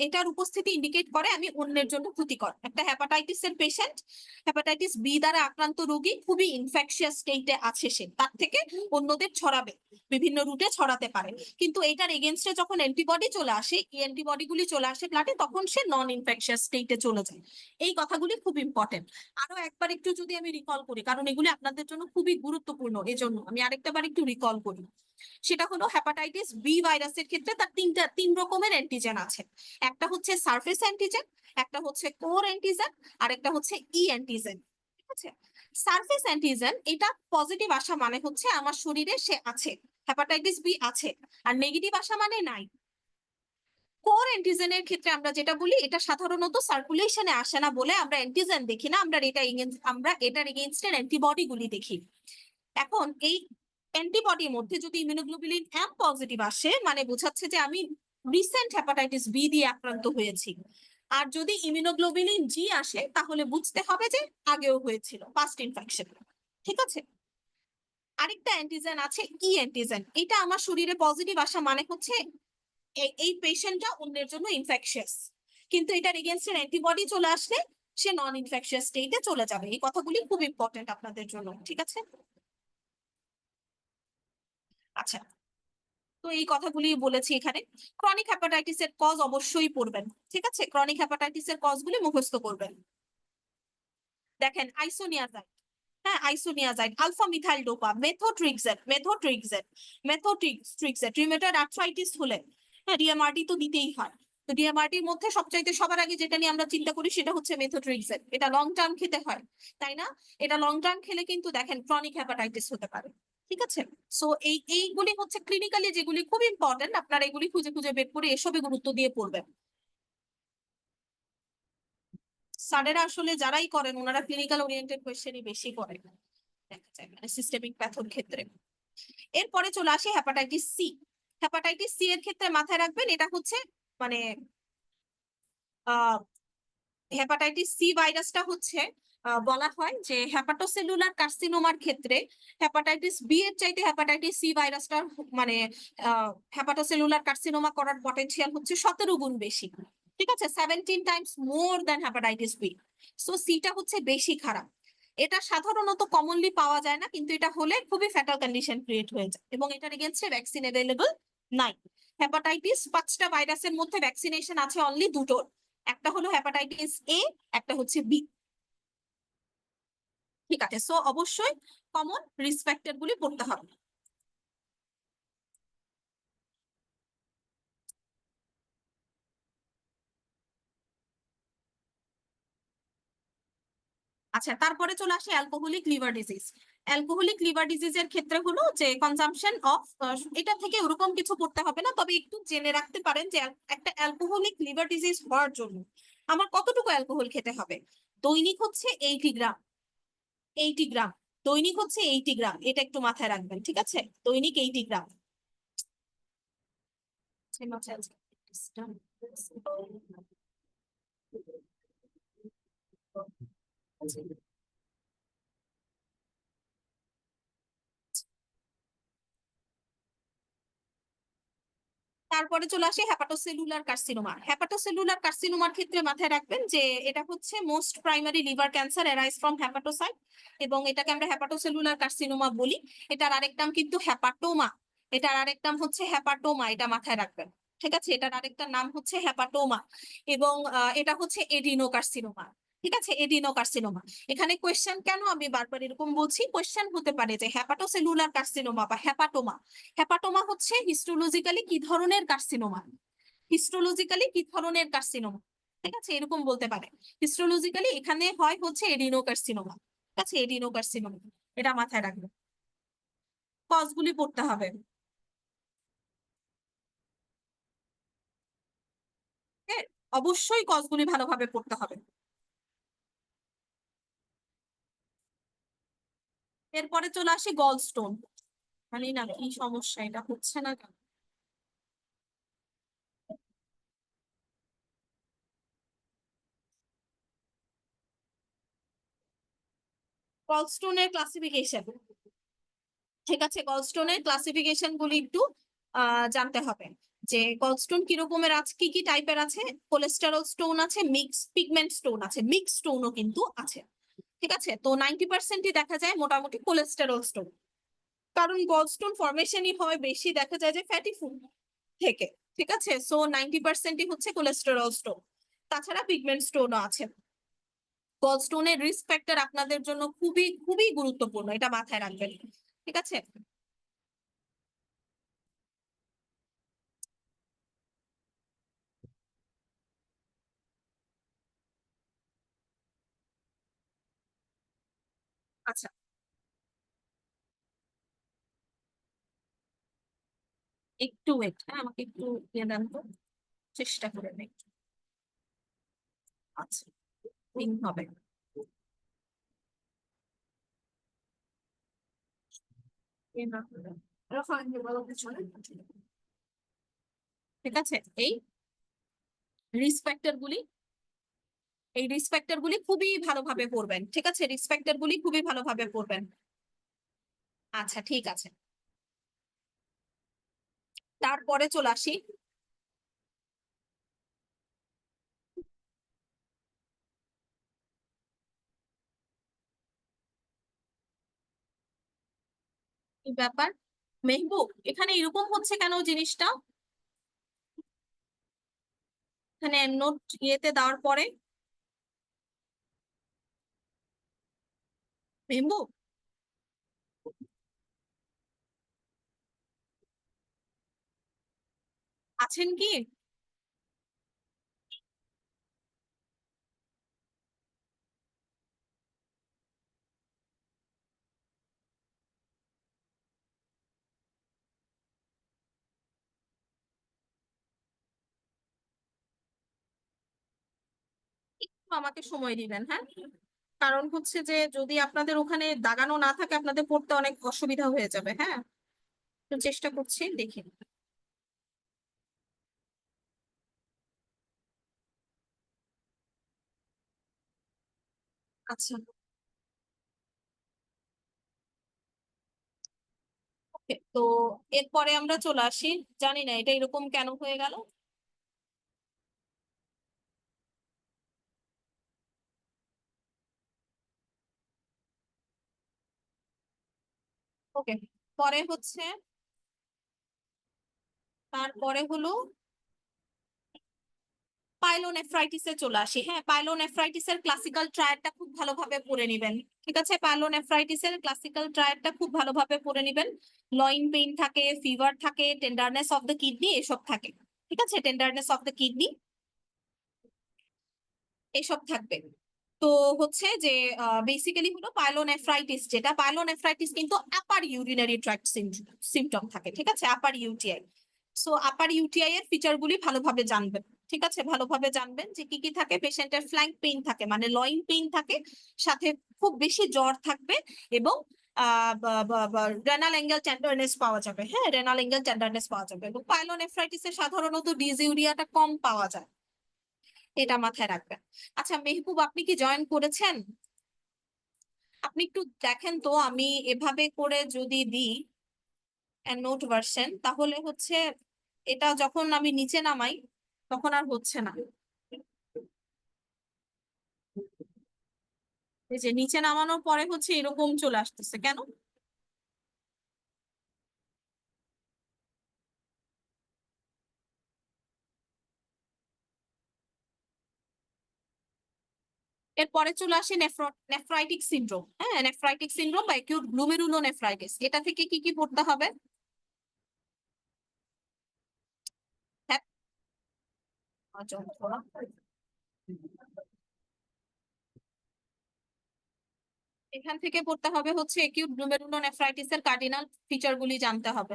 এটার উপস্থিতি ইন্ডিকেট করে আমি অন্যের জন্য ক্ষতিকর। একটা হেপাটাইটিস এর পেশেন্ট, হেপাটাইটিস বি দ্বারা আক্রান্ত রোগী, খুবই ইনফেকশিয়াস স্টেটে আছে, সে তার থেকে অন্যদের ছড়াবে, বিভিন্ন রুটে ছড়াতে পারে। কিন্তু এটার এগেনস্টে যখন অ্যান্টিবডি চলে আসে, এই অ্যান্টিবডি গুলি চলে আসে ব্লাডে, তখন সে নন ইনফেকশিয়াস স্টেটে চলে যায়। এই কথাগুলি খুব ইম্পর্টেন্ট। আরো একবার একটু যদি আমি রিকল করি, কারণ এগুলি আপনাদের জন্য খুবই গুরুত্বপূর্ণ, এজন্য আমি আরেকটা বার একটু রিকল করি। সেটা হলো হেপাটাইটিস বি ভাইরাসের ক্ষেত্রে তার তিন রকমের অ্যান্টিজেন আছে। একটা হচ্ছে সারফেস অ্যান্টিজেন, একটা হচ্ছে কোর অ্যান্টিজেন, আর একটা হচ্ছে ই অ্যান্টিজেন। ঠিক আছে, সারফেস অ্যান্টিজেন এটা পজিটিভ আসা মানে হচ্ছে আমার শরীরে সে আছে, হেপাটাইটিস বি আছে। আর নেগেটিভ আসা মানে নাই। কোর অ্যান্টিজেনের ক্ষেত্রে আমরা যেটা বলি, এটা সাধারণত সার্কুলেশনে আসে না বলে আমরা অ্যান্টিজেন দেখি না, আমরা এটার এগেইনস্ট এর অ্যান্টিবডি গুলি দেখি। এখন এই অ্যান্টিবডির মধ্যে যদি ইমিউনোগ্লোবুলিন এম পজিটিভ আসে মানে বোঝাচ্ছে যে আমি রিসেন্ট হেপাটাইটিস বি দিয়ে আক্রান্ত হয়েছি। আর যদি ইমিউনোগ্লোবুলিন জি আসে তাহলে বুঝতে হবে যে আগেও হয়েছিল, পাস্ট ইনফেকশন। ঠিক আছে, আরেকটা অ্যান্টিজেন আছে ই অ্যান্টিজেন, এটা আমার শরীরে পজিটিভ আসা মানে হচ্ছে এই পেশেন্টটা অন্যের জন্য ইনফেকশিয়াস, কিন্তু এটার এগেনস্ট অ্যান্টিবডি চলে আসলে সে নন ইনফেকশিয়াস স্টেটে চলে যাবে। এই কথাগুলি খুব ইম্পর্টেন্ট আপনাদের জন্য। ঠিক আছে, আচ্ছা। তো এই কথাগুলি বলেছি এখানে। ক্রনিক হ্যাপাটাইটিস এর কজ অবশ্যই পড়বেন। ঠিক আছে, ক্রনিক হ্যাপাটাইটিস এর কজ গুলি মুখস্থ করবেন। দেখেন, আইসোনিয়াজাইড, হ্যাঁ আইসোনিয়াজাইড, alpha methyl dopa, মেথোট্রিক্সেট rheumatoid arthritis হলে হ্যাঁ ডিএমআরটি তো দিতেই হয়। তো ডিএমআরটির মধ্যে সবচাইতে সবার আগে যেটা নিয়ে আমরা চিন্তা করি সেটা হচ্ছে মেথোট্রিক্সেট। এটা লং টার্ম খেতে হয়, তাই না? এটা লং টার্ম খেলে কিন্তু দেখেন ক্রনিক হ্যাপাটাইটিস হতে পারে। ঠিক আছে, সো এইগুলি হচ্ছে ক্লিনিক্যালি যেগুলি খুব ইম্পর্টেন্ট, আপনারা এগুলি খুঁজে খুঁজে বের করে এসবে গুরুত্ব দিয়ে পড়বেন। স্যারেরা আসলে যারাই করেন ওনারা ক্লিনিক্যাল ওরিয়েন্টেড কোয়েশ্চেনই বেশি করেন দেখা যায়, মানে সিস্টেমিক প্যাথোর ক্ষেত্রে। এরপরে চলে আসে হেপাটাইটিস সি। হেপাটাইটিস সি এর ক্ষেত্রে মাথায় রাখবেন এটা হচ্ছে মানে হেপাটাইটিস সি ভাইরাসটা হচ্ছে বলা হয় যে হেপাটোসেলুলার কার্সিনোমার ক্ষেত্রে হেপাটাইটিস বি এর চাইতে হেপাটাইটিস সি ভাইরাসটার মানে হেপাটোসেলুলার কার্সিনোমা করার পটেনশিয়াল হচ্ছে 17 গুণ বেশি। ঠিক আছে, 17 times more than hepatitis B. So সিটা হচ্ছে বেশি খারাপ। এটা সাধারণত কমনলি পাওয়া যায় না, কিন্তু এটা হলে খুবই ফ্যাটাল কন্ডিশন ক্রিয়েট হয়ে যায় এবং এটার এগেনস্টে ভ্যাকসিন অ্যাভেলেবল নাই। হেপাটাইটিস 5টা ভাইরাসের মধ্যে ভ্যাকসিনেশন আছে অনলি দুটোর, একটা হলো হেপাটাইটিস এ, একটা হচ্ছে বি। ঠিক আছে, সো অবশ্যই কমন রিস্ক ফ্যাক্টর গুলি পড়তে হবে। আচ্ছা, তারপরে চলে আসে alcoholic liver disease. Alcoholic liver ডিজিজের ক্ষেত্রে হলো যে কনজাম্পশন অফ, এটা থেকে ওরকম কিছু পড়তে হবে না, তবে একটু জেনে রাখতে পারেন যে একটা অ্যালকোহলিক লিভার ডিজিজ হওয়ার জন্য আমার কতটুকু অ্যালকোহল খেতে হবে। দৈনিক হচ্ছে 80 গ্রাম, 80 গ্রাম, দৈনিক হচ্ছে 80 গ্রাম, এটা একটু মাথায় রাখবেন, ঠিক আছে, দৈনিক 80 গ্রাম। তারপরে চলে আসে হ্যাপাটোসেলুলার কার্সিনোমা। হ্যাপাটোসেলুলার কার্সিনোমার ক্ষেত্রে মাথায় রাখবেন যে এটা হচ্ছে most primary liver cancer arise from hepatocyte, এবং এটাকে আমরা হ্যাপাটোসেলুলার কার্সিনোমা বলি। এটার আরেক নাম কিন্তু হ্যাপাটোমা, এটার আরেক নাম হচ্ছে হ্যাপাটোমা, এটা মাথায় রাখবেন, ঠিক আছে, এটার আরেকটা নাম হচ্ছে হ্যাপাটোমা। এবং এটা হচ্ছে এডিনোকার্সিনোমা, ঠিক আছে, এডিনোকার্সিনোমা। এখানে কোয়েশ্চেন কেন আমি বারবার এরকম বলছি, কোয়েশ্চেন হতে পারে যে হ্যাপাটোসেলুলার কার্সিনোমা বা হ্যাপাটোমা, হ্যাপাটোমা হচ্ছে হিস্টোলজিক্যালি কি ধরনের কার্সিনোমা, হিস্টোলজিক্যালি কি ধরনের কার্সিনোমা, ঠিক আছে, এরকম বলতে পারে। হিস্টোলজিক্যালি এখানে হয় হচ্ছে এডিনোকার্সিনোমা, ঠিক আছে, এডিনোকার্সিনোমা, এটা মাথায় রাখবে, কজগুলি পড়তে হবে। হ্যাঁ, অবশ্যই কজগুলি ভালোভাবে পড়তে হবে। এরপরে চলে আসি গল স্টোন। জানি না কি সমস্যা, এটা হচ্ছে না কেন। গলস্টোনের ক্লাসিফিকেশন, ঠিক আছে, গলস্টোনের ক্লাসিফিকেশন গুলি একটু জানতে হবে যে গলস্টোন কি রকমের আছে, কি কি টাইপের আছে। কোলেস্টেরল স্টোন আছে, মিক্স পিগমেন্ট স্টোন আছে, মিক্স স্টোনও কিন্তু আছে, ঠিক আছে। তো 90%ই দেখা যায় মোটামুটি কোলেস্টেরল স্টোন, কারণ গলস্টোন ফরমেশনই হয় বেশি দেখা যায় যে ফ্যাটি ফুড থেকে, ঠিক আছে, সো 90%ই হচ্ছে কোলেস্টেরল স্টোন। তাছাড়া পিগমেন্ট স্টোনও আছে। গলস্টোনের রিস্ক ফ্যাক্টর আপনাদের জন্য খুবই খুবই গুরুত্বপূর্ণ, এটা মাথায় রাখবেন, ঠিক আছে। আচ্ছা, একটু ওয়েট, হ্যাঁ, আমাকে একটু দিয়ে দেন তো, চেষ্টা করে নেই। আচ্ছা, তিন হবে। ঠিক আছে, এই রিস্ক ফ্যাক্টর গুলি, এই রিস্ক ফ্যাক্টর গুলি খুবই ভালোভাবে পড়বেন, ঠিক আছে, রিস্ক ফ্যাক্টর গুলি খুবই ভালোভাবে পড়বেন। আচ্ছা, ঠিক আছে, তারপরে চলে আসি। কি ব্যাপার মেহবুব, এখানে এরকম হচ্ছে কেন জিনিসটা, এখানে নোট ইয়েতে দেওয়ার পরে, মেহবুব আছেন কি? একটু আমাকে সময় দিবেন, হ্যাঁ, কারণ হচ্ছে যে যদি আপনাদের ওখানে দাগানো না থাকে আপনাদের পড়তে অনেক অসুবিধা হয়ে যাবে, হ্যাঁ, তো চেষ্টা করছি, দেখি। আচ্ছা, ওকে, তো এরপরে আমরা চলে আসি, জানি না এটা এরকম কেন হয়ে গেল। ওকে, পরে হচ্ছে, তারপরে হলো পাইলোনেফ্রাইটিসে চলে আসি। হ্যাঁ, পাইলোনেফ্রাইটিসের ক্লাসিক্যাল ট্রায়াডটা খুব ভালোভাবে পড়ে নিবেন। ঠিক আছে, পাইলোনেফ্রাইটিসের ক্লাসিক্যাল ট্রায়াডটা খুব ভালোভাবে পড়ে নিবেন। লইন পেইন থাকে, ফিভার থাকে, টেন্ডারনেস অফ দ্য কিডনি এসব থাকে। ঠিক আছে, টেন্ডারনেস অফ দ্য কিডনি এসব থাকবে। তো হচ্ছে যে বেসিক্যালি হলো পাইলোনেফ্রাইটিস, যেটা পাইলোনেফ্রাইটিস কিন্তু আপার ইউরিনারি ট্র্যাক্ট সিমটম থাকে। ঠিক আছে, আপার ইউটিআই। সো আপার ইউটিআই এর ফিচার গুলি ভালোভাবে জানবেন। ঠিক আছে, ভালোভাবে জানবেন যে কি কি থাকে। পেশেন্টের ফ্ল্যাঙ্ক পেইন থাকে, মানে লইন পেইন থাকে, সাথে খুব বেশি জ্বর থাকবে, এবং রেনাল অ্যাঙ্গেল টেন্ডারনেস পাওয়া যাবে। হ্যাঁ, রেনাল অ্যাঙ্গেল টেন্ডারনেস পাওয়া যাবে, এবং পাইলোনেফ্রাইটিসে সাধারণত ডিসইউরিয়াটা কম পাওয়া যায়, এটা মাথায় রাখবেন। আচ্ছা মেহবুব, আপনি কি জয়েন করেছেন? আপনি একটু দেখেন তো, আমি এভাবে করে যদি দিই নোট ভার্সন, তাহলে হচ্ছে এটা যখন আমি নিচে নামাই তখন আর হচ্ছে না। এই যে নিচে নামানোর পরে হচ্ছে এরকম চলে আসতেছে কেন? এরপরে চলে আসে নেফ্রাইটিক সিনড্রোম। হ্যাঁ, নেফ্রাইটিক সিনড্রোম বা অ্যাকিউট গ্লুমেরুলোনেফ্রাইটিস, এটা থেকে কি কি পড়তে হবে? হ্যাঁ, যন্ত্রণা। এখান থেকে পড়তে হবে হচ্ছে অ্যাকিউট গ্লুমেরুলোনেফ্রাইটিস এর কার্ডিনাল ফিচার গুলি জানতে হবে।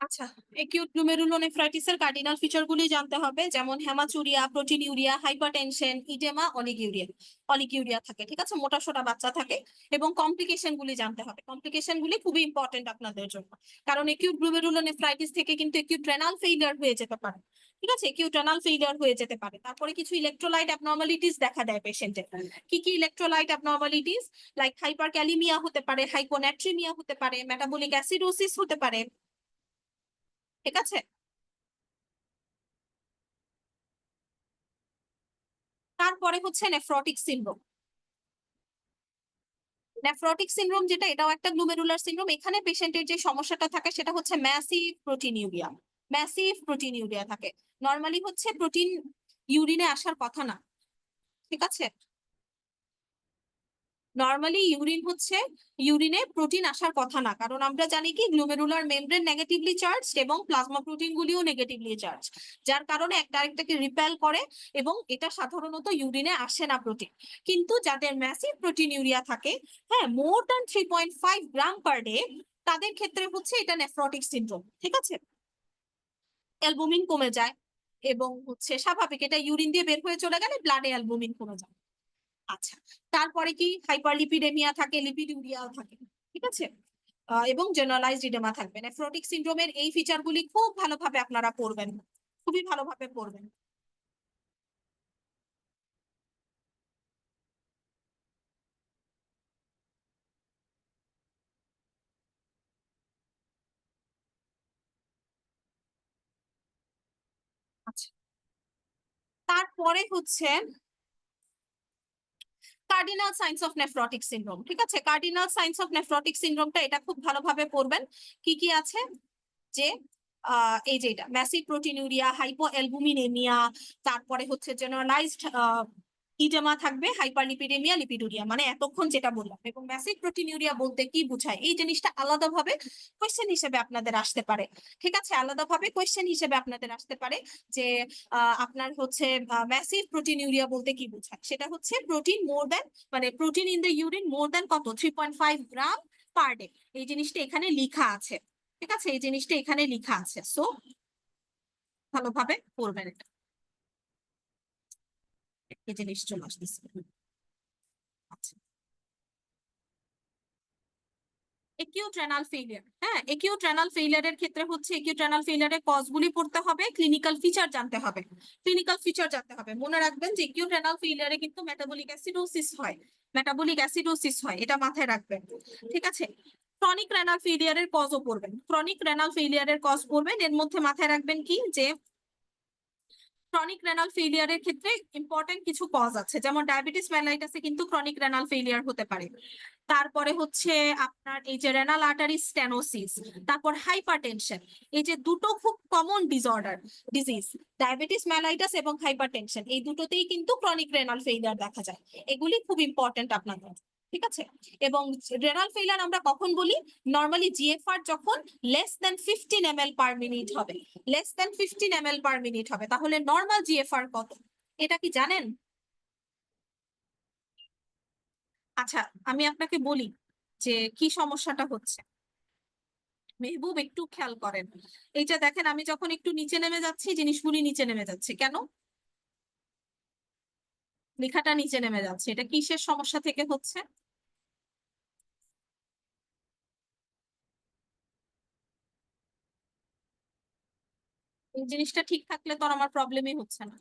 আচ্ছা, একিউট গ্লুমেরুলোনেফ্রাইটিস এর কার্ডিনাল ফিচার গুলি জানতে হবে, যেমন হেমাচুরিয়া, প্রোটিনিউরিয়া, হাইপারটেনশন, ইডেমা, অলিগিউরিয়া। অলিগিউরিয়া থাকে, ঠিক আছে, মোটা সোটা বাচ্চা থাকে। এবং কমপ্লিকেশন গুলি জানতে হবে। কমপ্লিকেশন গুলি খুবই ইম্পর্টেন্ট আপনাদের জন্য, কারণ একিউট গ্লুমেরুলোনেফ্রাইটিস থেকে কিন্তু একিউট রেনাল ফেইলিয়ার হয়ে যেতে পারে। ঠিক আছে, একিউট রেনাল ফেইলিয়ার হয়ে যেতে পারে। তারপরে কিছু ইলেকট্রোলাইট অ্যাবনর্মালিটিস দেখা দেয় পেশেন্টের। কি কি ইলেকট্রোলাইট অ্যাবনর্মালিটিস? লাইক হাইপারক্যালিমিয়া হতে পারে, হাইপোনাট্রিমিয়া হতে পারে, মেটাবলিক অ্যাসিডোসিস হতে পারে। ঠিক আছে, তারপরে হচ্ছে নেফ্রোটিক সিনড্রোম। নেফ্রোটিক সিনড্রোম যেটা, এটাও একটা গ্লুমেরুলার সিনড্রোম। এখানে পেশেন্টের যে সমস্যাটা থাকে সেটা হচ্ছে ম্যাসিভ প্রোটিনিউরিয়া। ম্যাসিভ প্রোটিনিউরিয়া থাকে। নর্মালি হচ্ছে প্রোটিন ইউরিনে আসার কথা না। ঠিক আছে, নর্মালি ইউরিনে প্রোটিন আসার কথা না, কারণ আমরা জানি কি গ্লুমেরুলার মেমব্রেন নেগেটিভলি চার্জ এবং প্লাজমা প্রোটিন গুলিও নেগেটিভলি চার্জ, যার কারণে একটা আরেকটাকে রিপেল করে, এবং এটা সাধারণত ইউরিনে আসে না প্রোটিন। কিন্তু যাদের ম্যাসিভ প্রোটিন ইউরিয়া থাকে, হ্যাঁ, মোর দ্যান 3.5 গ্রাম পার ডে, তাদের ক্ষেত্রে হচ্ছে এটা নেফ্রোটিক সিনড্রোম। ঠিক আছে, অ্যালবুমিন কমে যায়, এবং হচ্ছে স্বাভাবিক এটা ইউরিন দিয়ে বের হয়ে চলে গেলে ব্লাডে অ্যালবুমিন কমে যায়। আচ্ছা, তারপরে কি হাইপারলিপিডেমিয়া থাকে, লিপিডিউরিয়াও থাকে। ঠিক আছে, এবং জেনারেলাইজড ইডেমা থাকবে। নেফ্রোটিক সিনড্রোমের এই ফিচারগুলি খুব ভালোভাবে আপনারা পড়বেন, খুবই ভালোভাবে পড়বেন। আচ্ছা, তারপরে হচ্ছে cardinal signs of nephrotic syndrome. ঠিক আছে, কার্ডিনাল সাইন্স অফ নেফ্রোটিক সিনড্রোমটা এটা খুব ভালোভাবে পড়বেন। কি কি আছে? যে এই যে এটা ম্যাসিভ প্রোটিনুরিয়া, হাইপো অ্যালবুমিনেমিয়া, তারপরে হচ্ছে জেনারেলাইজড ইডেমা থাকবে, হাইপারলিপিডেমিয়া, লিপিডুরিয়া, মানে এতক্ষণ যেটা বললাম। এবং ম্যাসিভ প্রোটিনুরিয়া বলতে কি বোঝায়, এই জিনিসটা আলাদাভাবে কোয়েশ্চেন হিসেবে আপনাদের আসতে পারে। ঠিক আছে, আলাদাভাবে কোয়েশ্চেন হিসেবে আপনাদের আসতে পারে যে আপনার হচ্ছে ম্যাসিভ প্রোটিনুরিয়া বলতে কি বোঝায়। সেটা হচ্ছে প্রোটিন মোর দেন, মানে প্রোটিন ইন দ্য ইউরিন মোর দেন কত, 3.5 গ্রাম পার ডে। এই জিনিসটা এখানে লিখা আছে। ঠিক আছে, এই জিনিসটা এখানে লিখা আছে, সো ভালোভাবে পড়বেন এটা। এই জিনিস চলে আসতেছে। আচ্ছা, একিউট রেনাল ফেলিয়ার। হ্যাঁ, একিউট রেনাল ফেলিয়ারের ক্ষেত্রে হচ্ছে একিউট রেনাল ফেলিয়ারের কজগুলি পড়তে হবে, ক্লিনিক্যাল ফিচার জানতে হবে। ক্লিনিক্যাল ফিচার জানতে হবে। মনে রাখবেন যে একিউট রেনাল ফেলিয়ারে কিন্তু মেটাবলিক অ্যাসিডোসিস হয়। মেটাবলিক অ্যাসিডোসিস হয়, এটা মাথায় রাখবেন। ঠিক আছে, ক্রনিক রেনাল ফেলিয়ারের কজও পড়বেন। ক্রনিক রেনাল ফেলিয়ারের কজ পড়বেন, এর মধ্যে মাথায় রাখবেন কি যে ক্রনিক রেনাল ফেলিয়ারের ক্ষেত্রে ইম্পর্টেন্ট কিছু কজ আছে, যেমন ডায়াবেটিস মেলাইটাসে কিন্তু ক্রনিক রেনাল ফেলিয়ার হতে পারে। তারপরে হচ্ছে আপনার এই যে রেনাল আর্টারি স্টেনোসিস, তারপর হাইপারটেনশন, এই যে দুটো খুব কমন ডিজিজ, ডায়াবেটিস মেলাইটাস এবং হাইপারটেনশন, এই দুটোতেই কিন্তু ক্রনিক রেনাল ফেলিয়ার দেখা যায়। এগুলি খুব ইম্পর্টেন্ট আপনাদের, ঠিক আছে। এবং রেনাল ফেলিয়ার আমরা কখন বলি? নর্মালি জিএফআর যখন less than 15 ml/minute হবে, less than 15 ml/minute হবে। তাহলে নর্মাল জিএফআর কত, এটা কি জানেন? আচ্ছা, আমি আপনাকে বলি যে কি সমস্যাটা হচ্ছে। মেহবুব একটু খেয়াল করেন, এই যে দেখেন আমি যখন একটু নিচে নেমে যাচ্ছি জিনিসগুলি নিচে নেমে যাচ্ছে কেন? লেখাটা নিচে নেমে যাচ্ছে, এটা কিসের সমস্যা থেকে হচ্ছে? এই জিনিসটা ঠিক থাকলে তো আর আমার প্রবলেমই হচ্ছে না।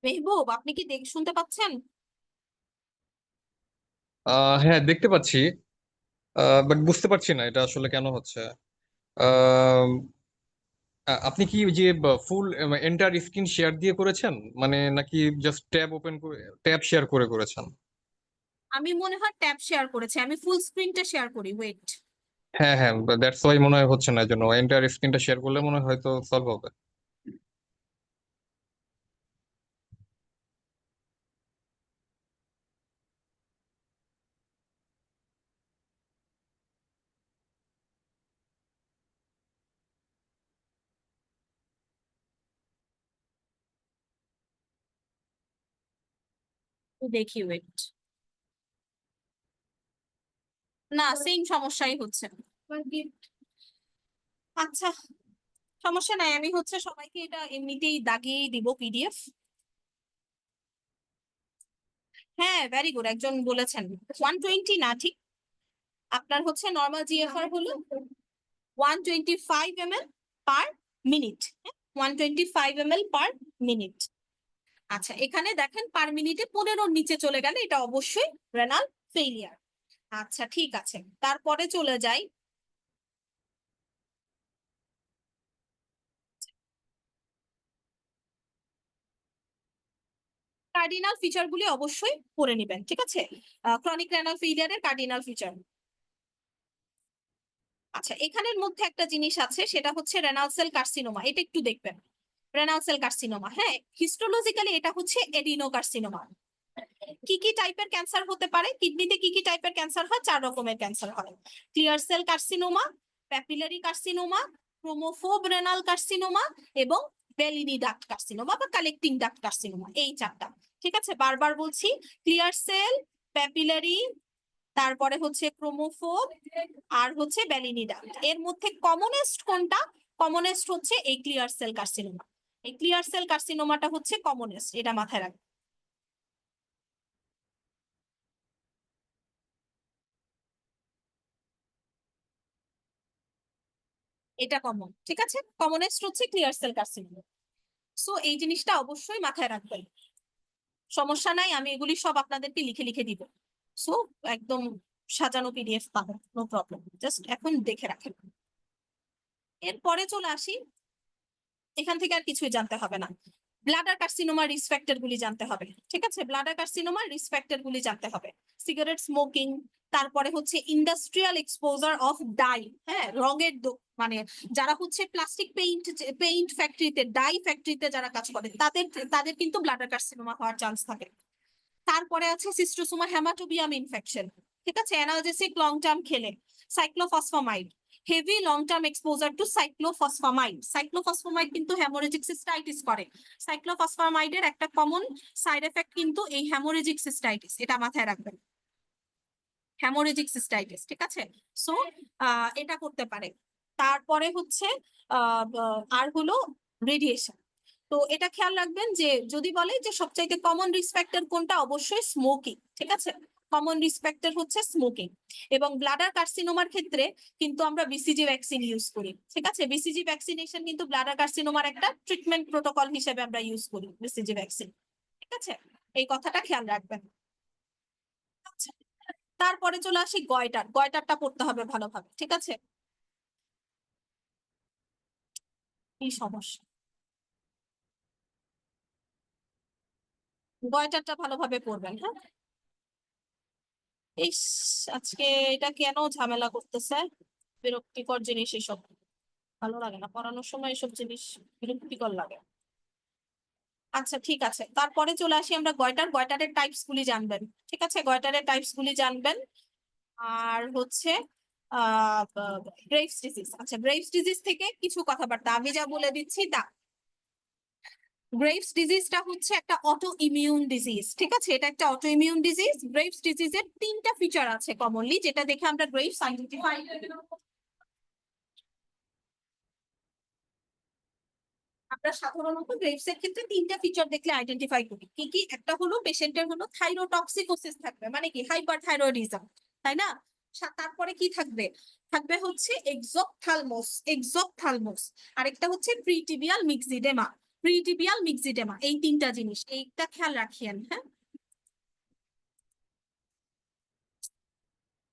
মেহবুব, আপনি কি শুনতে পাচ্ছেন? হ্যাঁ, দেখতে পাচ্ছি। বাট বুঝতে পারছি না এটা আসলে কেন হচ্ছে। আহ, আপনি কি ওই যে ফুল এন্টার স্ক্রিন শেয়ার দিয়ে করেছেন, মানে নাকি জাস্ট ট্যাব ওপেন করে ট্যাব শেয়ার করে করেছেন? আমি মনে হয় ট্যাব শেয়ার করেছি, আমি ফুল স্ক্রিনটা শেয়ার করি, ওয়েট। হ্যাঁ হ্যাঁ, দ্যাটস ওয়াই মনে হয় হচ্ছে না, এই জন্য এন্টার স্ক্রিনটা শেয়ার করলে মনে হয় হয়তো সলভ হবে। দেখি, ওয়েট। না, সেম সমস্যাই হচ্ছে। আচ্ছা, সমস্যা নাই, আমি হচ্ছে সবাইকে এটা এমনিতেই দাগিয়েই দিব পিডিএফ। হ্যাঁ, ভেরি গুড, একজন বলেছেন 120 না, ঠিক। আপনার হচ্ছে নর্মাল জিএফআর হলো 125 ml/মিনিট। 125 ml/মিনিট। আচ্ছা, এখানে দেখেন পার মিনিটে 15-র নিচে চলে গেলে এটা অবশ্যই রেনাল ফেইলিয়ার। আচ্ছা, ঠিক আছে, তারপরে চলে যাই। কার্ডিনাল ফিচার গুলি অবশ্যই পড়ে নেবেন, ঠিক আছে। ক্রনিক রেনাল ফেইলিয়ারের কার্ডিনাল ফিচার। আচ্ছা, এখানের মধ্যে একটা জিনিস আছে, সেটা হচ্ছে রেনাল সেল কার্সিনোমা, এটা একটু দেখবেন। রেনাল সেল কার্সিনোমা, হ্যাঁ, হিস্টোলজিক্যালি এটা হচ্ছে এডিনো কার্সিনোমা। কি কি টাইপের ক্যান্সার হতে পারে? কিডনিতে কি কি টাইপের ক্যান্সার হয়? 4 রকমের ক্যান্সার হয়: clear cell carcinoma, papillary carcinoma, chromophobe renal carcinoma এবং বেলিনি ডাক্ট কার্সিনোমা বা কালেক্টিং ডাক্ট কার্সিনোমা, এই 4টা। ঠিক আছে, বারবার বলছি, ক্লিয়ার সেল, প্যাপিলারি, তারপরে হচ্ছে ক্রোমোফোব, আর হচ্ছে বেলিনি ডাক্ট। এর মধ্যে কমনেস্ট কোনটা? কমনেস্ট হচ্ছে এই ক্লিয়ার সেল কার্সিনোমা। এই ক্লিয়ার সেল কার্সিনোমাটা হচ্ছে কমনেস্ট, এটা মাথায় রাখবেন। এটা কমন, ঠিক আছে, কমনেস্ট হচ্ছে ক্লিয়ার সেল কার্সিনোমা। সো এই জিনিসটা অবশ্যই মাথায় রাখবেন। সমস্যা নাই, আমি এগুলি সব আপনাদেরকে লিখে লিখে দিব। সো একদম সাজানো পিডিএফ পাবেন, নো প্রবলেম, জাস্ট এখন দেখে রাখেন। এরপরে চলে আসি, এখান থেকে আর কিছুই জানতে হবে না। ব্লাডার কার্সিনোমার রিস্ক ফ্যাক্টর গুলি জানতে হবে, ঠিক আছে, ব্লাডার কার্সিনোমার রিস্ক ফ্যাক্টর গুলি জানতে হবে। সিগারেট স্মোকিং, তারপরে হচ্ছে ইন্ডাস্ট্রিয়াল এক্সপোজার অফ ডাই, হ্যাঁ, রঙের মানে যারা হচ্ছে প্লাস্টিক পেইন্ট ফ্যাক্টরিতে, ডাই ফ্যাক্টরিতে যারা কাজ করে, তাদের তাদের কিন্তু ব্লাডার কার্সিনোমা হওয়ার চান্স থাকে। তারপরে আছে সিস্টোসোমা হেমাটোবিয়াম ইনফেকশন, ঠিক আছে, অ্যানালজেসিক লং টার্ম খেলে, cyclophosphamide, heavy long term exposure two cyclophosphamide. Cyclophosphamide কিন্তু হ্যামোরেজিক সিস্টাইটিস করে। সাইক্লোফসফামাইডের একটা কমন সাইড এফেক্ট কিন্তু এই হ্যামোরেজিক সিস্টাইটিস, এটা মাথায় রাখবেন, হ্যামোরেজিক সিস্টাইটিস, ঠিক আছে। সো এটা করতে পারে। তারপরে হচ্ছে আর হলো রেডিয়েশন। তো এটা খেয়াল রাখবেন যে যদি বলে যে সবচাইতে কমন রিস্ক ফ্যাক্টর কোনটা, অবশ্যই স্মোকিং, ঠিক আছে, কমন রিস্ক ফ্যাক্টর হচ্ছে স্মোকিং। এবং ব্লাডার কার্সিনোমার ক্ষেত্রে কিন্তু আমরা বিসিজি ভ্যাকসিন ইউজ করি, ঠিক আছে, বিসিজি ভ্যাকসিনেশন কিন্তু ব্লাডার কার্সিনোমার একটা ট্রিটমেন্ট প্রোটোকল হিসেবে আমরা ইউজ করি বিসিজি ভ্যাকসিন, ঠিক আছে, এই কথাটা খেয়াল রাখবেন। আচ্ছা, তারপরে চলে আসি গয়টারটা পড়তে হবে ভালোভাবে, ঠিক আছে। কি সমস্যা? গয়টারটা ভালোভাবে পড়বেন, হ্যাঁ। ইস, আজকে এটা কেন ঝামেলা করতেছে, বিরক্তিকর জিনিস এসব, ভালো লাগে না পড়ানোর সময় এসব জিনিস, বিরক্তিকর লাগে। আচ্ছা ঠিক আছে, তারপরে চলে আসি আমরা গয়টারের টাইপস গুলি জানবেন। ঠিক আছে, গয়টারের টাইপস গুলি জানবেন। আর হচ্ছে গ্রেভস ডিজিজ। আচ্ছা, গ্রেভস ডিজিজ থেকে কিছু কথাবার্তা আমি যা বলে দিচ্ছি তা। গ্রেভস ডিজিজটা হচ্ছে একটা অটো ইমিউন ডিজিজ। ঠিক আছে, এটা একটা অটো ইমিউন ডিজিজ। গ্রেভস ডিজিজের তিনটা ফিচার আছে কমনলি, যেটা দেখে আমরা গ্রেভস আইডেন্টিফাই। আমরা সাধারণত গ্রেভস এর ক্ষেত্রে তিনটা ফিচার দেখলে আইডেন্টিফাই করি। কি কি? একটা হলো পেশেন্টের হলো থাইরোটক্সিকোসিস থাকবে, মানে কি হাইপার থাইরয়েডিজম, তাই না? তারপরে কি থাকবে? থাকবে হচ্ছে এক্সোপথ্যালমোস, আরেকটা হচ্ছে প্রিটিবিয়াল মিক্সিডেমা। প্রিটিবিয়াল মিক্সিডেমা, এই তিনটা জিনিস, এইটা খেয়াল রাখিয়েন, হ্যাঁ।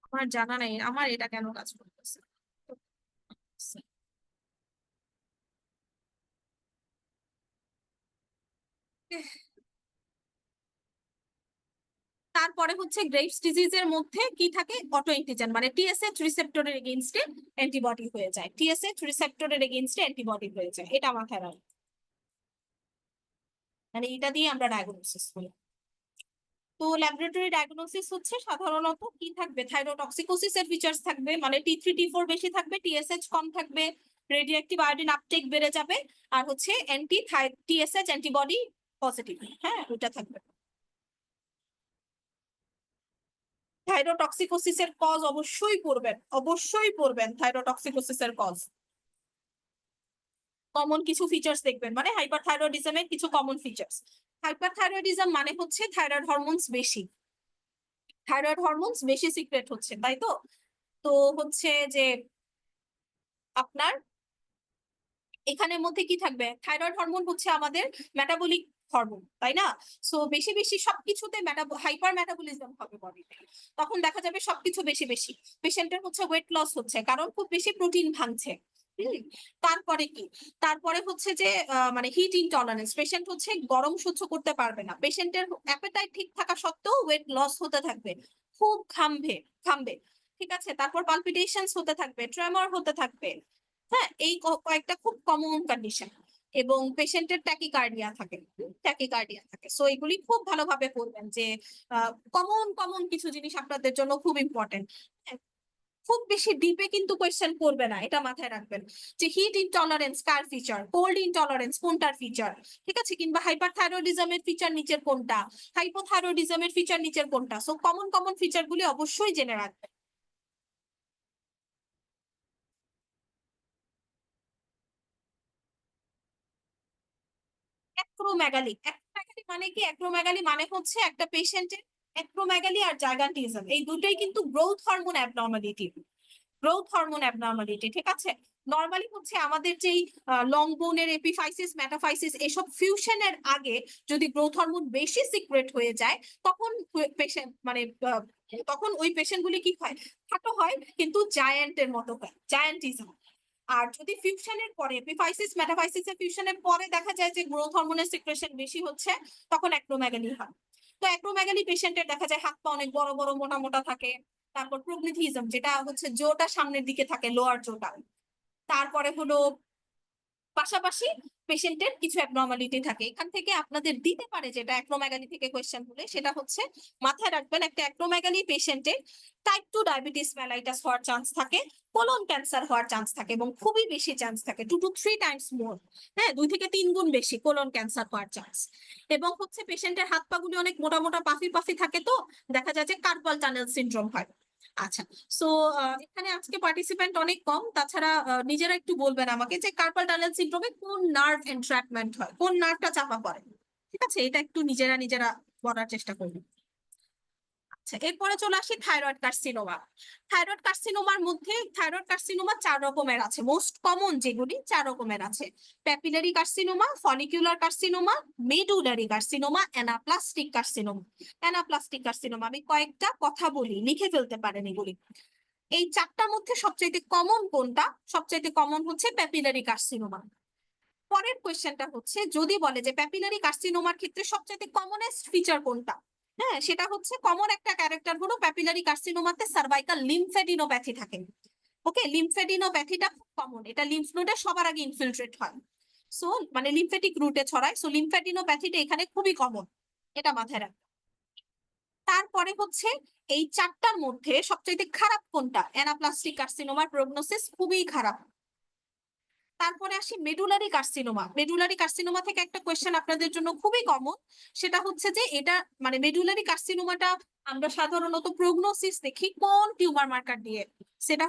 আমার জানা নেই আমার এটা কেন কাজ করতেছে। তারপরে হচ্ছে গ্রেভস ডিজিজের মধ্যে কি থাকে? অটো অ্যান্টিজেন, মানে টিএসএইচ রিসেপ্টরের এগেইনস্টে অ্যান্টিবডি হয়ে যায়, টিএসএইচ রিসেপ্টরের এগেইনস্টে অ্যান্টিবডি হয়ে যায়, এটা মাথায় রাখবেন। মানে এটা দিয়ে আমরা ডায়াগনোসিস করি। তো ল্যাবরেটরি ডায়াগনোসিস হচ্ছে সাধারণত কি থাকবে? থাইরোটক্সিকোসিস এর ফিচার্স থাকবে, মানে T3 T4 বেশি থাকবে, টিএসএইচ কম থাকবে, রেডিও অ্যাক্টিভ আয়োডিন আপটেক বেড়ে যাবে, আর হচ্ছে টিএসএইচ অ্যান্টিবডি পজিটিভ, হ্যাঁ ওটা থাকবে। থাইরোটক্সিকোসিসের কজ অবশ্যই পড়বেন, অবশ্যই পড়বেন থাইরোটক্সিকোসিসের কজ। কমন কিছু ফিচার্স দেখবেন, মানে হাইপারথাইরয়েডিজমের কিছু কমন ফিচার্স। হাইপারথাইরয়েডিজম মানে হচ্ছে থাইরয়েড হরমোনস বেশি, থাইরয়েড হরমোনস বেশি সিক্রেট হচ্ছে, তাই তো? তো হচ্ছে যে আপনার এখানের মধ্যে কি থাকবে? থাইরয়েড হরমোন হচ্ছে আমাদের মেটাবলিক হরমোন, তাই না? সো বেশি বেশি সবকিছুতে হাইপার মেটাবলিজম হবে বডিতে, তখন দেখা যাবে সবকিছু বেশি বেশি। পেশেন্টের হচ্ছে ওয়েট লস হচ্ছে, কারণ খুব বেশি প্রোটিন ভাঙছে। হুম। তারপরে কি? তারপরে হচ্ছে যে মানে হিট ইনটলারেন্স, পেশেন্ট হচ্ছে গরম সহ্য করতে পারবে না, পেশেন্টের অ্যাপেটাইট ঠিক থাকা সত্ত্বেও ওয়েট লস হতে থাকবে, খুব ঘামবে ঘামবে। ঠিক আছে, তারপর পালপিটেশনস হতে থাকবে, ট্রেমর হতে থাকবে, হ্যাঁ এই কয়েকটা খুব কমন কন্ডিশন। এবং পেশেন্টের ট্যাকিকার্ডিয়া থাকে, ট্যাকিকার্ডিয়া থাকে। সো এগুলি খুব ভালোভাবে পড়বেন, যে কমন কমন কিছু জিনিস আপনাদের জন্য খুব ইম্পর্টেন্ট। খুব বেশি ডিপে কিন্তু কোয়েশ্চেন করবে না, এটা মাথায় রাখবেন। যে হিট ইনটলারেন্স কার ফিচার, কোল্ড ইনটলারেন্স কোনটার ফিচার, ঠিক আছে, কিংবা হাইপারথাইরয়েডিজমের ফিচার নিচের কোনটা, হাইপোথাইরয়েডিজমের ফিচার নিচের কোনটা। সো কমন কমন ফিচার গুলি অবশ্যই জেনে রাখবেন। অ্যাক্রোমেগালি, অ্যাক্রোমেগালি মানে কি? অ্যাক্রোমেগালি মানে হচ্ছে একটা পেশেন্টের অ্যাক্রোমেগালি আর জাইগান্টিজম, এই দুটোই কিন্তু growth hormone abnormality, growth hormone abnormality. ঠিক আছে, নর্মালি হচ্ছে আমাদের যেই লং বোনের এপিফাইসিস মেটাফাইসিস এসব ফিউশনের আগে যদি গ্রোথ হরমোন বেশি সিক্রেট হয়ে যায়, তখন পেশেন্ট মানে তখন ওই পেশেন্ট গুলি কি হয়? ছোট হয় কিন্তু জায়ান্টের মতো হয়, জায়ান্টিজম। আর যদি ফিউশনের পরে এপিফাইসিস মেটাফাইসিস এর ফিউশনের পরে দেখা যায় যে গ্রোথ হরমোনের সিক্রেশন বেশি হচ্ছে, তখন অ্যাক্রোমেগালি হয়। তো অ্যাক্রোমেগালি পেশেন্টের দেখা যায় হাত পা অনেক বড় বড় মোটা মোটা থাকে। তারপর প্রোগনিথিজম, যেটা হচ্ছে জোটা সামনের দিকে থাকে, লোয়ার জোটা। তারপরে হলো পাশাপাশি পেশেন্টের কিছু অ্যাবনর্মালিটি থাকে। এখান থেকে আপনাদের দিতে পারে, যেটা অ্যাক্রোমেগালি থেকে কোয়েশ্চেন হলে, সেটা হচ্ছে মাথায় রাখবেন একটা অ্যাক্রোমেগালি পেশেন্টের টাইপ 2 ডায়াবেটিস মেলাইটাস হওয়ার চান্স থাকে, কোলন ক্যান্সার হওয়ার চান্স থাকে, এবং খুবই বেশি চান্স থাকে, 2 to 3 times মোর, হ্যাঁ 2 থেকে 3 গুণ বেশি কোলন ক্যান্সার হওয়ার চান্স। এবং হচ্ছে পেশেন্টের হাত পা গুলি অনেক মোটা মোটা পাফি পাফি থাকে, তো দেখা যায় যে কার্পাল টানেল সিনড্রোম হয়। আচ্ছা, সো এখানে আজকে পার্টিসিপেন্ট অনেক কম, তাছাড়া নিজেরা একটু বলবেন আমাকে যে কার্পাল টানেল সিনড্রোমে কোন নার্ভ এনট্র্যাপমেন্ট হয়, কোন নার্ভটা চাপা পড়ে। ঠিক আছে, এটা একটু নিজেরা নিজেরা বলার চেষ্টা করবেন। আচ্ছা, এরপরে চলে আসি থাইরয়েড কার্সিনোমা। থাইরয়েড কার্সিনোমার মধ্যে থাইরয়েড কার্সিনোমা 4 রকমের আছে, মোস্ট কমন যেগুলি 4 রকমের আছে: papillary carcinoma, follicular carcinoma, medullary carcinoma, anaplastic carcinoma. Anaplastic carcinoma আমি কয়েকটা কথা বলি, লিখে ফেলতে পারেন এগুলি। এই 4টার মধ্যে সবচাইতে কমন কোনটা? সবচাইতে কমন হচ্ছে প্যাপিলারি কার্সিনোমা। পরের কোয়েশ্চেনটা হচ্ছে যদি বলে যে প্যাপিলারি কার্সিনোমার ক্ষেত্রে সবচেয়ে কমনেস্ট ফিচার কোনটা, হ্যাঁ সেটা হচ্ছে কমন একটা ক্যারেক্টার হলো প্যাপিলারি কার্সিনোমাতে সার্ভাইকাল লিম্ফেডিনোপ্যাথি থাকে। ওকে, লিম্ফেডিনোপ্যাথিটা খুব কমন, এটা লিম্ফ নোডে সবার আগে ইনফিলট্রেট হয়, সো মানে লিম্ফেটিক রুটে ছড়ায়, সো লিম্ফেডিনোপ্যাথিটা এখানে খুবই কমন, এটা মাথায় রাখবে। তারপরে হচ্ছে এই চারটার মধ্যে সবচেয়ে খারাপ কোনটা, অ্যানাপ্লাস্টিক কার্সিনোমার প্রগনোসিস খুবই খারাপ। তারপরে আসি মেডুলারি কার্সিনোমা। মেডুলারি কার্সিনোমা থেকে একটা কোয়েশ্চেন আপনাদের জন্য খুবই কমন, সেটা হচ্ছে যে এটা মানে মেডুলারি কার্সিনোমাটা আমরা সাধারণত প্রগনোসিস দেখি কোন টিউমার মার্কার দিয়ে, সেটা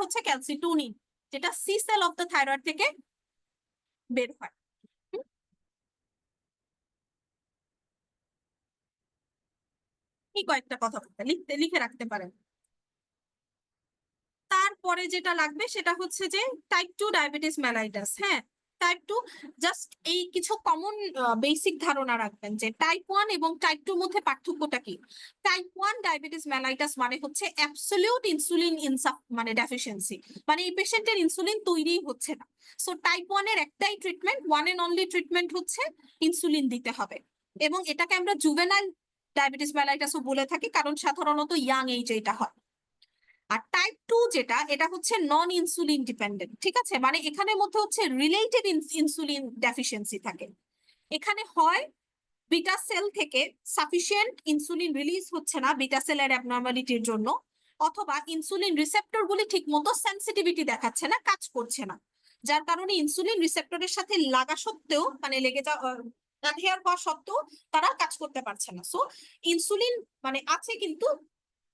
হচ্ছে ক্যালসিটোনিন, যেটা C cell of the thyroid থেকে বের হয়। হুম? এই কয়েকটা কথা লিখে রাখতে পারেন। তারপরে যেটা লাগবে সেটা হচ্ছে যে টাইপ 2 ডায়াবেটিস মেলাইটাস। হ্যাঁ, টাইপ 2 জাস্ট এই কিছু কমন বেসিক ধারণা রাখবেন যে টাইপ 1 এবং টাইপ 2 মধ্যে পার্থক্যটা কি। টাইপ 1 ডায়াবেটিস মেলাইটাস মানে হচ্ছে অ্যাবসলিউট ইনসুলিন মানে ডেফিসিয়েন্সি, মানে এই পেশেন্টের ইনসুলিন তৈরিই হচ্ছে না। সো টাইপ 1 এর একটাই treatment, one and only treatment হচ্ছে ইনসুলিন দিতে হবে, এবং এটাকে আমরা জুভেনাইল ডায়াবেটিস মেলাইটাসও বলে থাকি কারণ সাধারণত ইয়াং এজে এটা হয়। আর টাইপ 2 যেটা, এটা হচ্ছে নন ইনসুলিন ডিপেন্ডেন্ট, ঠিক আছে, মানে এখানের মধ্যে হচ্ছে রিলেটেড ইনসুলিন ডেফিসিয়েন্সি থাকে। এখানে হয় বিটা সেল থেকে সাফিসিয়েন্ট ইনসুলিন রিলিজ হচ্ছে না বিটা সেলের অ্যাবনর্মালিটির জন্য, অথবা ইনসুলিন রিসেপ্টর গুলি ঠিক মতো সেন্সিটিভিটি দেখাচ্ছে না, কাজ করছে না, যার কারণে ইনসুলিন রিসেপ্টরের সাথে লাগা সত্ত্বেও মানে লেগে যাওয়া অ্যাডহেয়ার হওয়া সত্ত্বেও তারা কাজ করতে পারছে না। সো ইনসুলিন মানে আছে কিন্তু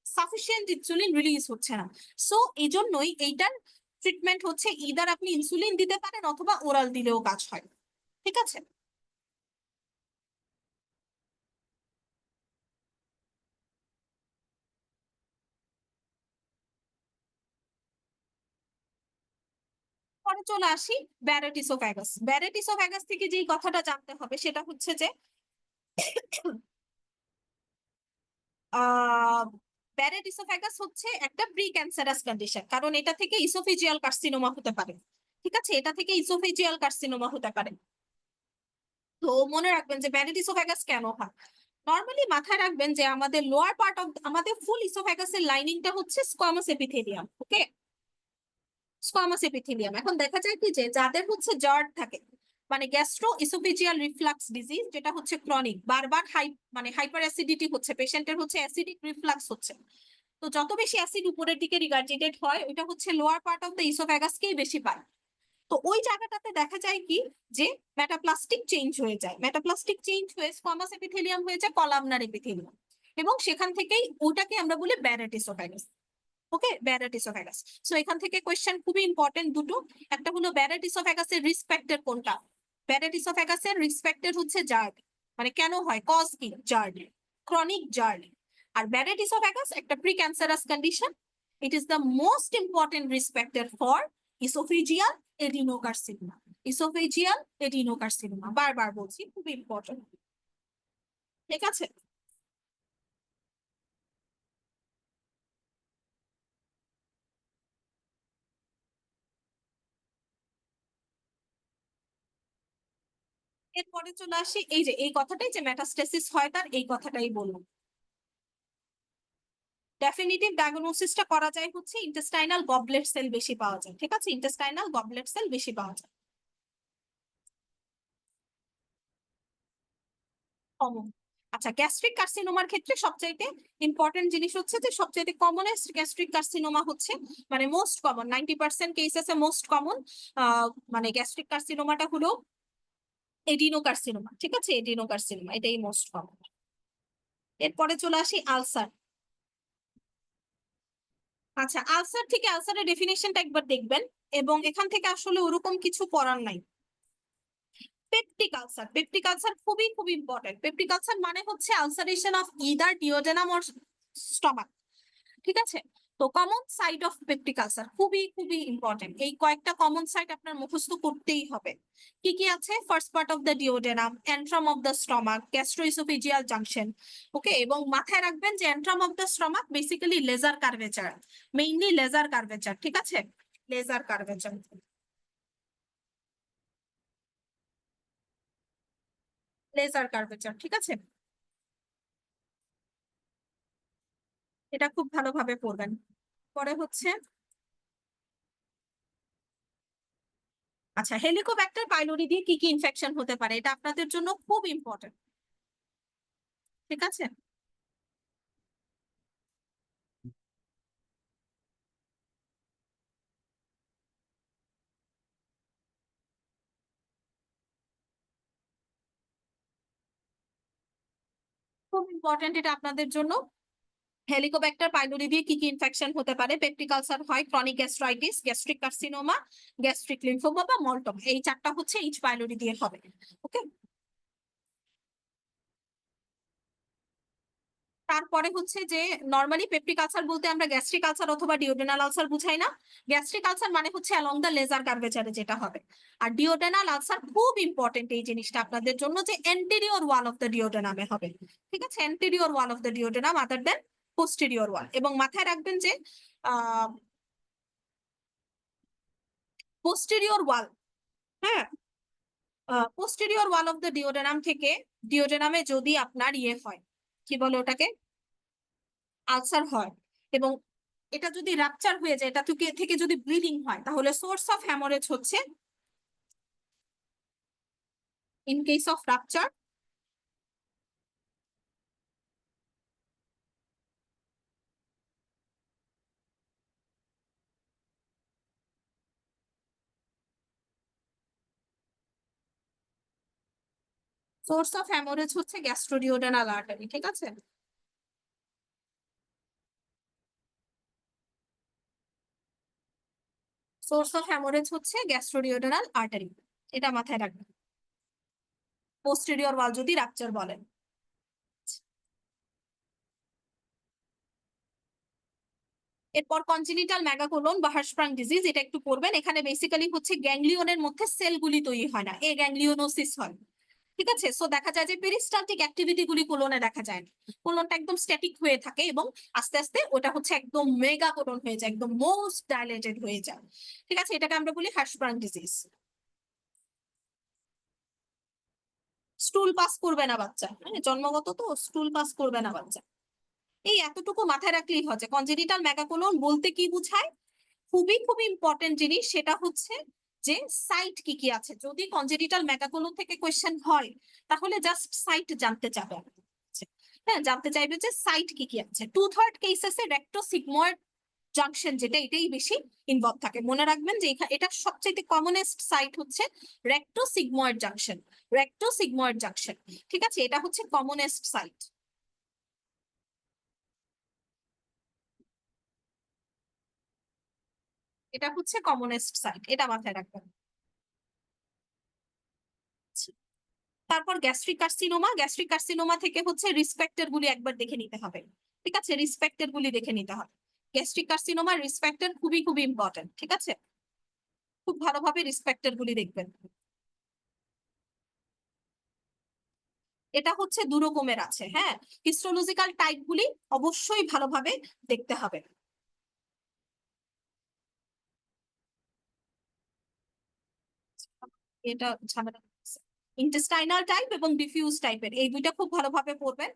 সাফিসিয়েন্ট ইনসুলিন রিলিজ হচ্ছে না। সো এই জন্যই এইটার ট্রিটমেন্ট হচ্ছে ইদার আপনি ইনসুলিন দিতে পারেন অথবা ওরাল দিলেও কাজ হয়, ঠিক আছে। পরে চলে আসি ব্যারেট ইসোফ্যাগাস। ব্যারেট ইসোফ্যাগাস থেকে যেই কথাটা জানতে হবে সেটা হচ্ছে যে আহ ব্যারেট ইসোফ্যাগাস হচ্ছে একটা প্রি ক্যান্সারাস কন্ডিশন, কারণ এটা থেকে ইসোফেজিয়াল কার্সিনোমা হতে পারে, ঠিক আছে, এটা থেকে ইসোফেজিয়াল কার্সিনোমা হতে পারে। তো মনে রাখবেন যে ব্যারেট ইসোফ্যাগাস কেন হয়। নর্মালি মাথায় রাখবেন যে আমাদের লোয়ার পার্ট অফ আমাদের ফুল ইসোফ্যাগাসের লাইনিংটা হচ্ছে স্কোয়ামাস এপিথেলিয়াম। ওকে, স্কোয়ামাস এপিথেলিয়াম। এখন দেখা যায় কি যে যাদের হচ্ছে জার্ড থাকে, মানে গ্যাস্ট্রো ইসোফেজিয়াল রিফ্লাক্স ডিজিজ, যেটা হচ্ছে ক্রনিক, বারবার মানে হাইপার অ্যাসিডিটি হচ্ছে, পেশেন্টের হচ্ছে অ্যাসিডিক রিফ্লাক্স হচ্ছে, তো যত বেশি অ্যাসিড উপরের দিকে রিগার্জিটেড হয় ওইটা হচ্ছে লোয়ার পার্ট অফ দ্য ইসোফ্যাগাসকেই বেশি পায়। তো ওই জায়গাটাতে দেখা যায় কি যে মেটাপ্লাস্টিক চেঞ্জ হয়ে যায়, মেটাপ্লাস্টিক চেঞ্জ হয়ে স্কোয়ামাস এপিথেলিয়াম হয়ে যায় কলামনার এপিথেলিয়াম, এবং সেখান থেকেই ওটাকে আমরা বলি ব্যারেট ইসোফ্যাগাস। ওকে, ব্যারেট ইসোফ্যাগাস। সো এখান থেকে কোয়েশ্চেন খুবই ইম্পর্টেন্ট দুটো, একটা হলো ব্যারেট ইসোফ্যাগাসের রিস্ক ফ্যাক্টর কোনটা। ব্যারেট ইসোফ্যাগাসের রিস্ক ফ্যাক্টর হচ্ছে জার্ড, মানে কেন হয়, কজ কি, জার্ড, ক্রনিক জার্ড। আর ব্যারেট ইসোফ্যাগাস একটা precancerous condition, it is the most important risk factor for oesophageal adenocarcinoma. Oesophageal adenocarcinoma বারবার বলছি, খুব ইম্পর্টেন্ট, ঠিক আছে। এরপরে চলে আসি এই যে এই কথাটাই যে মেটাস্টেসিস হয় তার, এই কথাটাই বললাম। ডেফিনিটিভ ডায়াগনোসিসটা করা যায় হচ্ছে ইন্টেস্টাইনাল গবলেট সেল বেশি পাওয়া যায়, ঠিক আছে, ইন্টেস্টাইনাল গবলেট সেল বেশি পাওয়া যায়। কমন। আচ্ছা, গ্যাস্ট্রিক কার্সিনোমার ক্ষেত্রে সবচাইতে ইম্পর্টেন্ট জিনিস হচ্ছে যে সবচাইতে কমনেস্ট গ্যাস্ট্রিক কার্সিনোমা হচ্ছে মানে মোস্ট কমন 90% কেসেসে মোস্ট কমন মানে গ্যাস্ট্রিক কার্সিনোমাটা হলো এডিনোকার্সিনোমা, ঠিক আছে, এডিনোকার্সিনোমা এটাই মোস্ট কমন। এরপরে চলে আসি আলসার। আচ্ছা, আলসার থেকে আলসারের ডেফিনেশনটা একবার দেখবেন, এবং এখান থেকে আসলে ওরকম কিছু পড়ার নাই। পেপটিক আলসার, পেপটিক আলসার খুবই খুব ইম্পর্টেন্ট। পেপটিক আলসার মানে হচ্ছে ulceration of either duodenum or stomach, ঠিক আছে। তো common site of peptic ulcer খুবই খুবই ইম্পর্টেন্ট, এই কয়েকটা কমন সাইট আপনার মুখস্থ করতেই হবে। কি কি আছে, first part of the duodenum, antrum of the stomach, gastroesophageal junction. Okay, এবং মাথায় রাখবেন যে antrum of the stomach basically lesser curvature, mainly lesser curvature, ঠিক আছে, লেজার কার্ভেচার। লেজার কার্ভেচার, ঠিক আছে? এটা খুব ভালোভাবে পড়বেন। পরে হচ্ছে, আচ্ছা, হেলিকোব্যাক্টার পাইলোরি দিয়ে কি কি ইনফেকশন হতে পারে, এটা আপনাদের জন্য খুব ইম্পর্টেন্ট, ঠিক আছে? খুব ইম্পর্টেন্ট এটা আপনাদের জন্য। হেলিকোব্যাক্টার পাইলোরি দিয়ে কি কি ইনফেকশন হতে পারে? পেপটিক আলসার হয়, chronic gastritis, gastric carcinoma, gastric lymphoma বা মলটম, এই চারটা হচ্ছে এইচ পাইলোরি দিয়ে হবে। ওকে। তারপরে হচ্ছে যে নর্মালি পেপটিক আলসার বলতে আমরা গ্যাস্ট্রিক আলসার অথবা ডিওডেনাল আলসার বুঝাই না। গ্যাস্ট্রিক আলসার মানে হচ্ছে অ্যালং দ্য লেজার কার্ভেচারে যেটা হবে। আর ডিওডেনাল আলসার খুব ইম্পর্টেন্ট এই জিনিসটা আপনাদের জন্য, যে এন্টেরিয়র ওয়াল অফ দ্য ডিওডেনামে হবে, ঠিক আছে? Anterior wall of the duodenum other than posterior wall. এবং মাথায় রাখবেন যে পোস্টেরিয়র ওয়াল, হ্যাঁ, posterior wall of the duodenum থেকে ডিওডেনামে যদি আপনার ইয়ে হয়, কি বলে ওটাকে, আলসার হয়, এবং এটা যদি রাপচার হয়ে যায়, এটা থেকে থেকে যদি ব্লিডিং হয়, তাহলে সোর্স অফ হ্যামোরেজ হচ্ছে, in case of rupture, source of haemorrhage হচ্ছে গ্যাস্ট্রোডিওডেনাল আর্টারি, ঠিক আছে? সোর্স অফ হ্যামোরেজ হচ্ছে গ্যাস্ট্রোডিওডেনাল আর্টারি, এটা মাথায় রাখবেন পোস্টেরিয়র ওয়াল যদি রাপচার বলেন। এরপর কনজেনিটাল মেগাকোলন বা হার্শপ্রাং ডিজিজ, এটা একটু পড়বেন। এখানে বেসিক্যালি হচ্ছে গ্যাংলিয়নের মধ্যে সেলগুলি তৈরি হয় না, এ গ্যাংলিওনোসিস হয়, ঠিক আছে? সো দেখা যায় যে পেরিস্টালটিক অ্যাক্টিভিটি গুলি কোলনে দেখা যায় না, কোলনটা একদম স্ট্যাটিক হয়ে থাকে, এবং আস্তে আস্তে ওটা হচ্ছে একদম মেগা কোলন হয়ে যায়, একদম মোস্ট ডাইলেটেড হয়ে যায়, ঠিক আছে? এটাকে আমরা বলি হার্শপ্রাং ডিজিজ। স্টুল পাস করবে না বাচ্চা, হ্যাঁ, জন্মগত তো স্টুল পাস করবে না বাচ্চা। এই এতটুকু মাথায় রাখলেই হচ্ছে কনজেনিটাল মেগাকোলন বলতে কি বোঝায়। খুবই খুবই ইম্পর্টেন্ট জিনিস, সেটা হচ্ছে যে সাইট কি কি আছে। যদি কনজেনিটাল মেগাকোলন থেকে কোয়েশ্চেন হয়, তাহলে জাস্ট সাইট জানতে চাবে, হ্যাঁ, জানতে চাইবে যে সাইট কি কি আছে। 2/3 কেসেসে রেক্টো সিগময়েড জাংশন, যেটা এটাই বেশি ইনভলভ থাকে। মনে রাখবেন যে এটা সবচেয়ে কমনেস্ট সাইট হচ্ছে recto sigmoid junction, recto sigmoid junction, ঠিক আছে? এটা হচ্ছে কমনেস্ট সাইট, এটা হচ্ছে কমনেস্ট সাইট, এটা মাথায় রাখবেন। তারপর গ্যাস্ট্রিক কার্সিনোমা, গ্যাস্ট্রিক কার্সিনোমা থেকে হচ্ছে রিস্ক গুলি একবার দেখে নিতে হবে, ঠিক আছে? রিস্ক গুলি দেখে নিতে হবে। গ্যাস্ট্রিক কার্সিনোমা রিস্ক খুবই খুবই ইম্পর্টেন্ট, ঠিক আছে? খুব ভালোভাবে রিস্ক গুলি দেখবেন। এটা হচ্ছে দু রকমের আছে, হ্যাঁ। হিস্টোলজিক্যাল টাইপ গুলি অবশ্যই ভালোভাবে দেখতে হবে। এটা ঝামেলা, ইন্টেস্টাইনাল টাইপ এবং ডিফিউজ টাইপের, এই দুইটা খুব ভালোভাবে পড়বেন।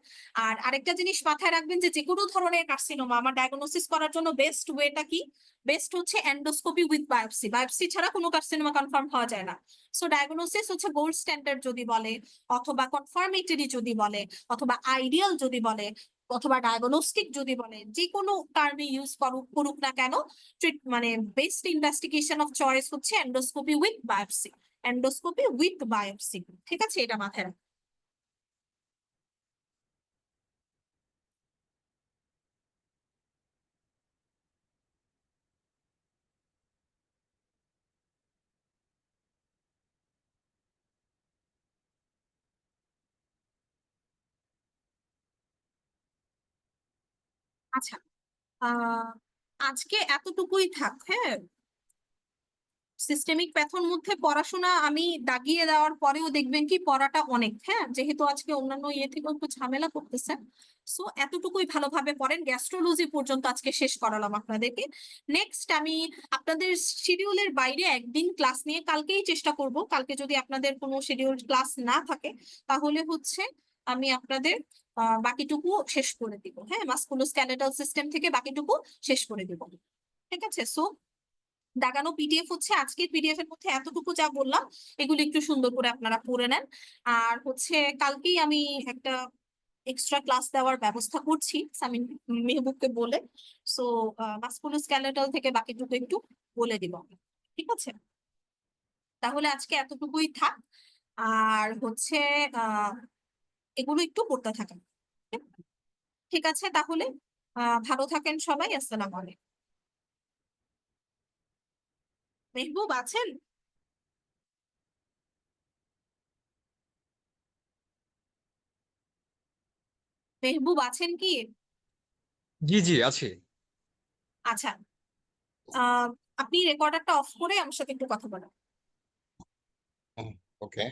আর আরেকটা জিনিস মাথায় রাখবেন যে কোনো ধরনের কার্সিনোমা আমার ডায়াগনোসিস করার জন্য বেস্ট ওয়েটা কি? বেস্ট হচ্ছে এন্ডোস্কোপি উইথ বায়োপসি, বায়োপসি ছাড়া কোনো কার্সিনোমা কনফার্ম হওয়া যায় না। সো ডায়াগনোসিস হচ্ছে গোল্ড স্ট্যান্ডার্ড যদি বলে, অথবা কনফার্মেটরি যদি বলে, অথবা আইডিয়াল যদি বলে, অথবা ডায়াগনস্টিক যদি বলে, যে কোনো টার্মে ইউজ করুক করুক না কেন, মানে বেস্ট ইনভেস্টিগেশন অফ চয়েস হচ্ছে endoscopy with biopsy, endoscopy with biopsy, ঠিক আছে? এটা মাথায় রাখবেন। আচ্ছা, আহ আজকে এতটুকুই থাক, হ্যাঁ। সিস্টেমিক প্যাথোর মধ্যে পড়াশোনা আমি দাগিয়ে দেওয়ার পরেও দেখবেন কি পড়াটা অনেক, হ্যাঁ, যেহেতু আজকে অন্যান্য ইয়ে থেকে একটু ঝামেলা করতেছেন, সো এতটুকুই ভালোভাবে পড়েন। গ্যাস্ট্রোলজি পর্যন্ত আজকে শেষ করালাম আপনাদেরকে। নেক্সট আমি আপনাদের শিডিউলের বাইরে একদিন ক্লাস নিয়ে কালকেই চেষ্টা করব। কালকে যদি আপনাদের কোনো শিডিউল ক্লাস না থাকে তাহলে হচ্ছে আমি আপনাদের বাকিটুকু শেষ করে দিব, হ্যাঁ, মাসকুলোস্কেলেটাল সিস্টেম থেকে বাকিটুকু শেষ করে দিব। ঠিক আছে, সো দাগানো পিডিএফ হচ্ছে আজকের পিডিএফ এর মধ্যে এতটুকু যা বললাম এগুলো একটু সুন্দর করে আপনারা পড়ে নেন। আর হচ্ছে কালকেই আমি একটা এক্সট্রা ক্লাস দেওয়ার ব্যবস্থা করছি সামিন মেহবুবকে বলে। সো মাসকুলোস্কেলেটাল থেকে বাকিটুকু একটু বলে দিব। ঠিক আছে, তাহলে আজকে এতটুকুই থাক। আর হচ্ছে আহ এগুলো একটু পড়তে থাকেন। ঠিক আছে, তাহলে ভালো থাকেন সবাই। আসসালামু আলাইকুম। মেহবুব আছেন? মেহবুব আছেন কি? জি জি, আছি। আচ্ছা, আহ আপনি রেকর্ডারটা অফ করে আমার সাথে একটু কথা বলেন। ওকে।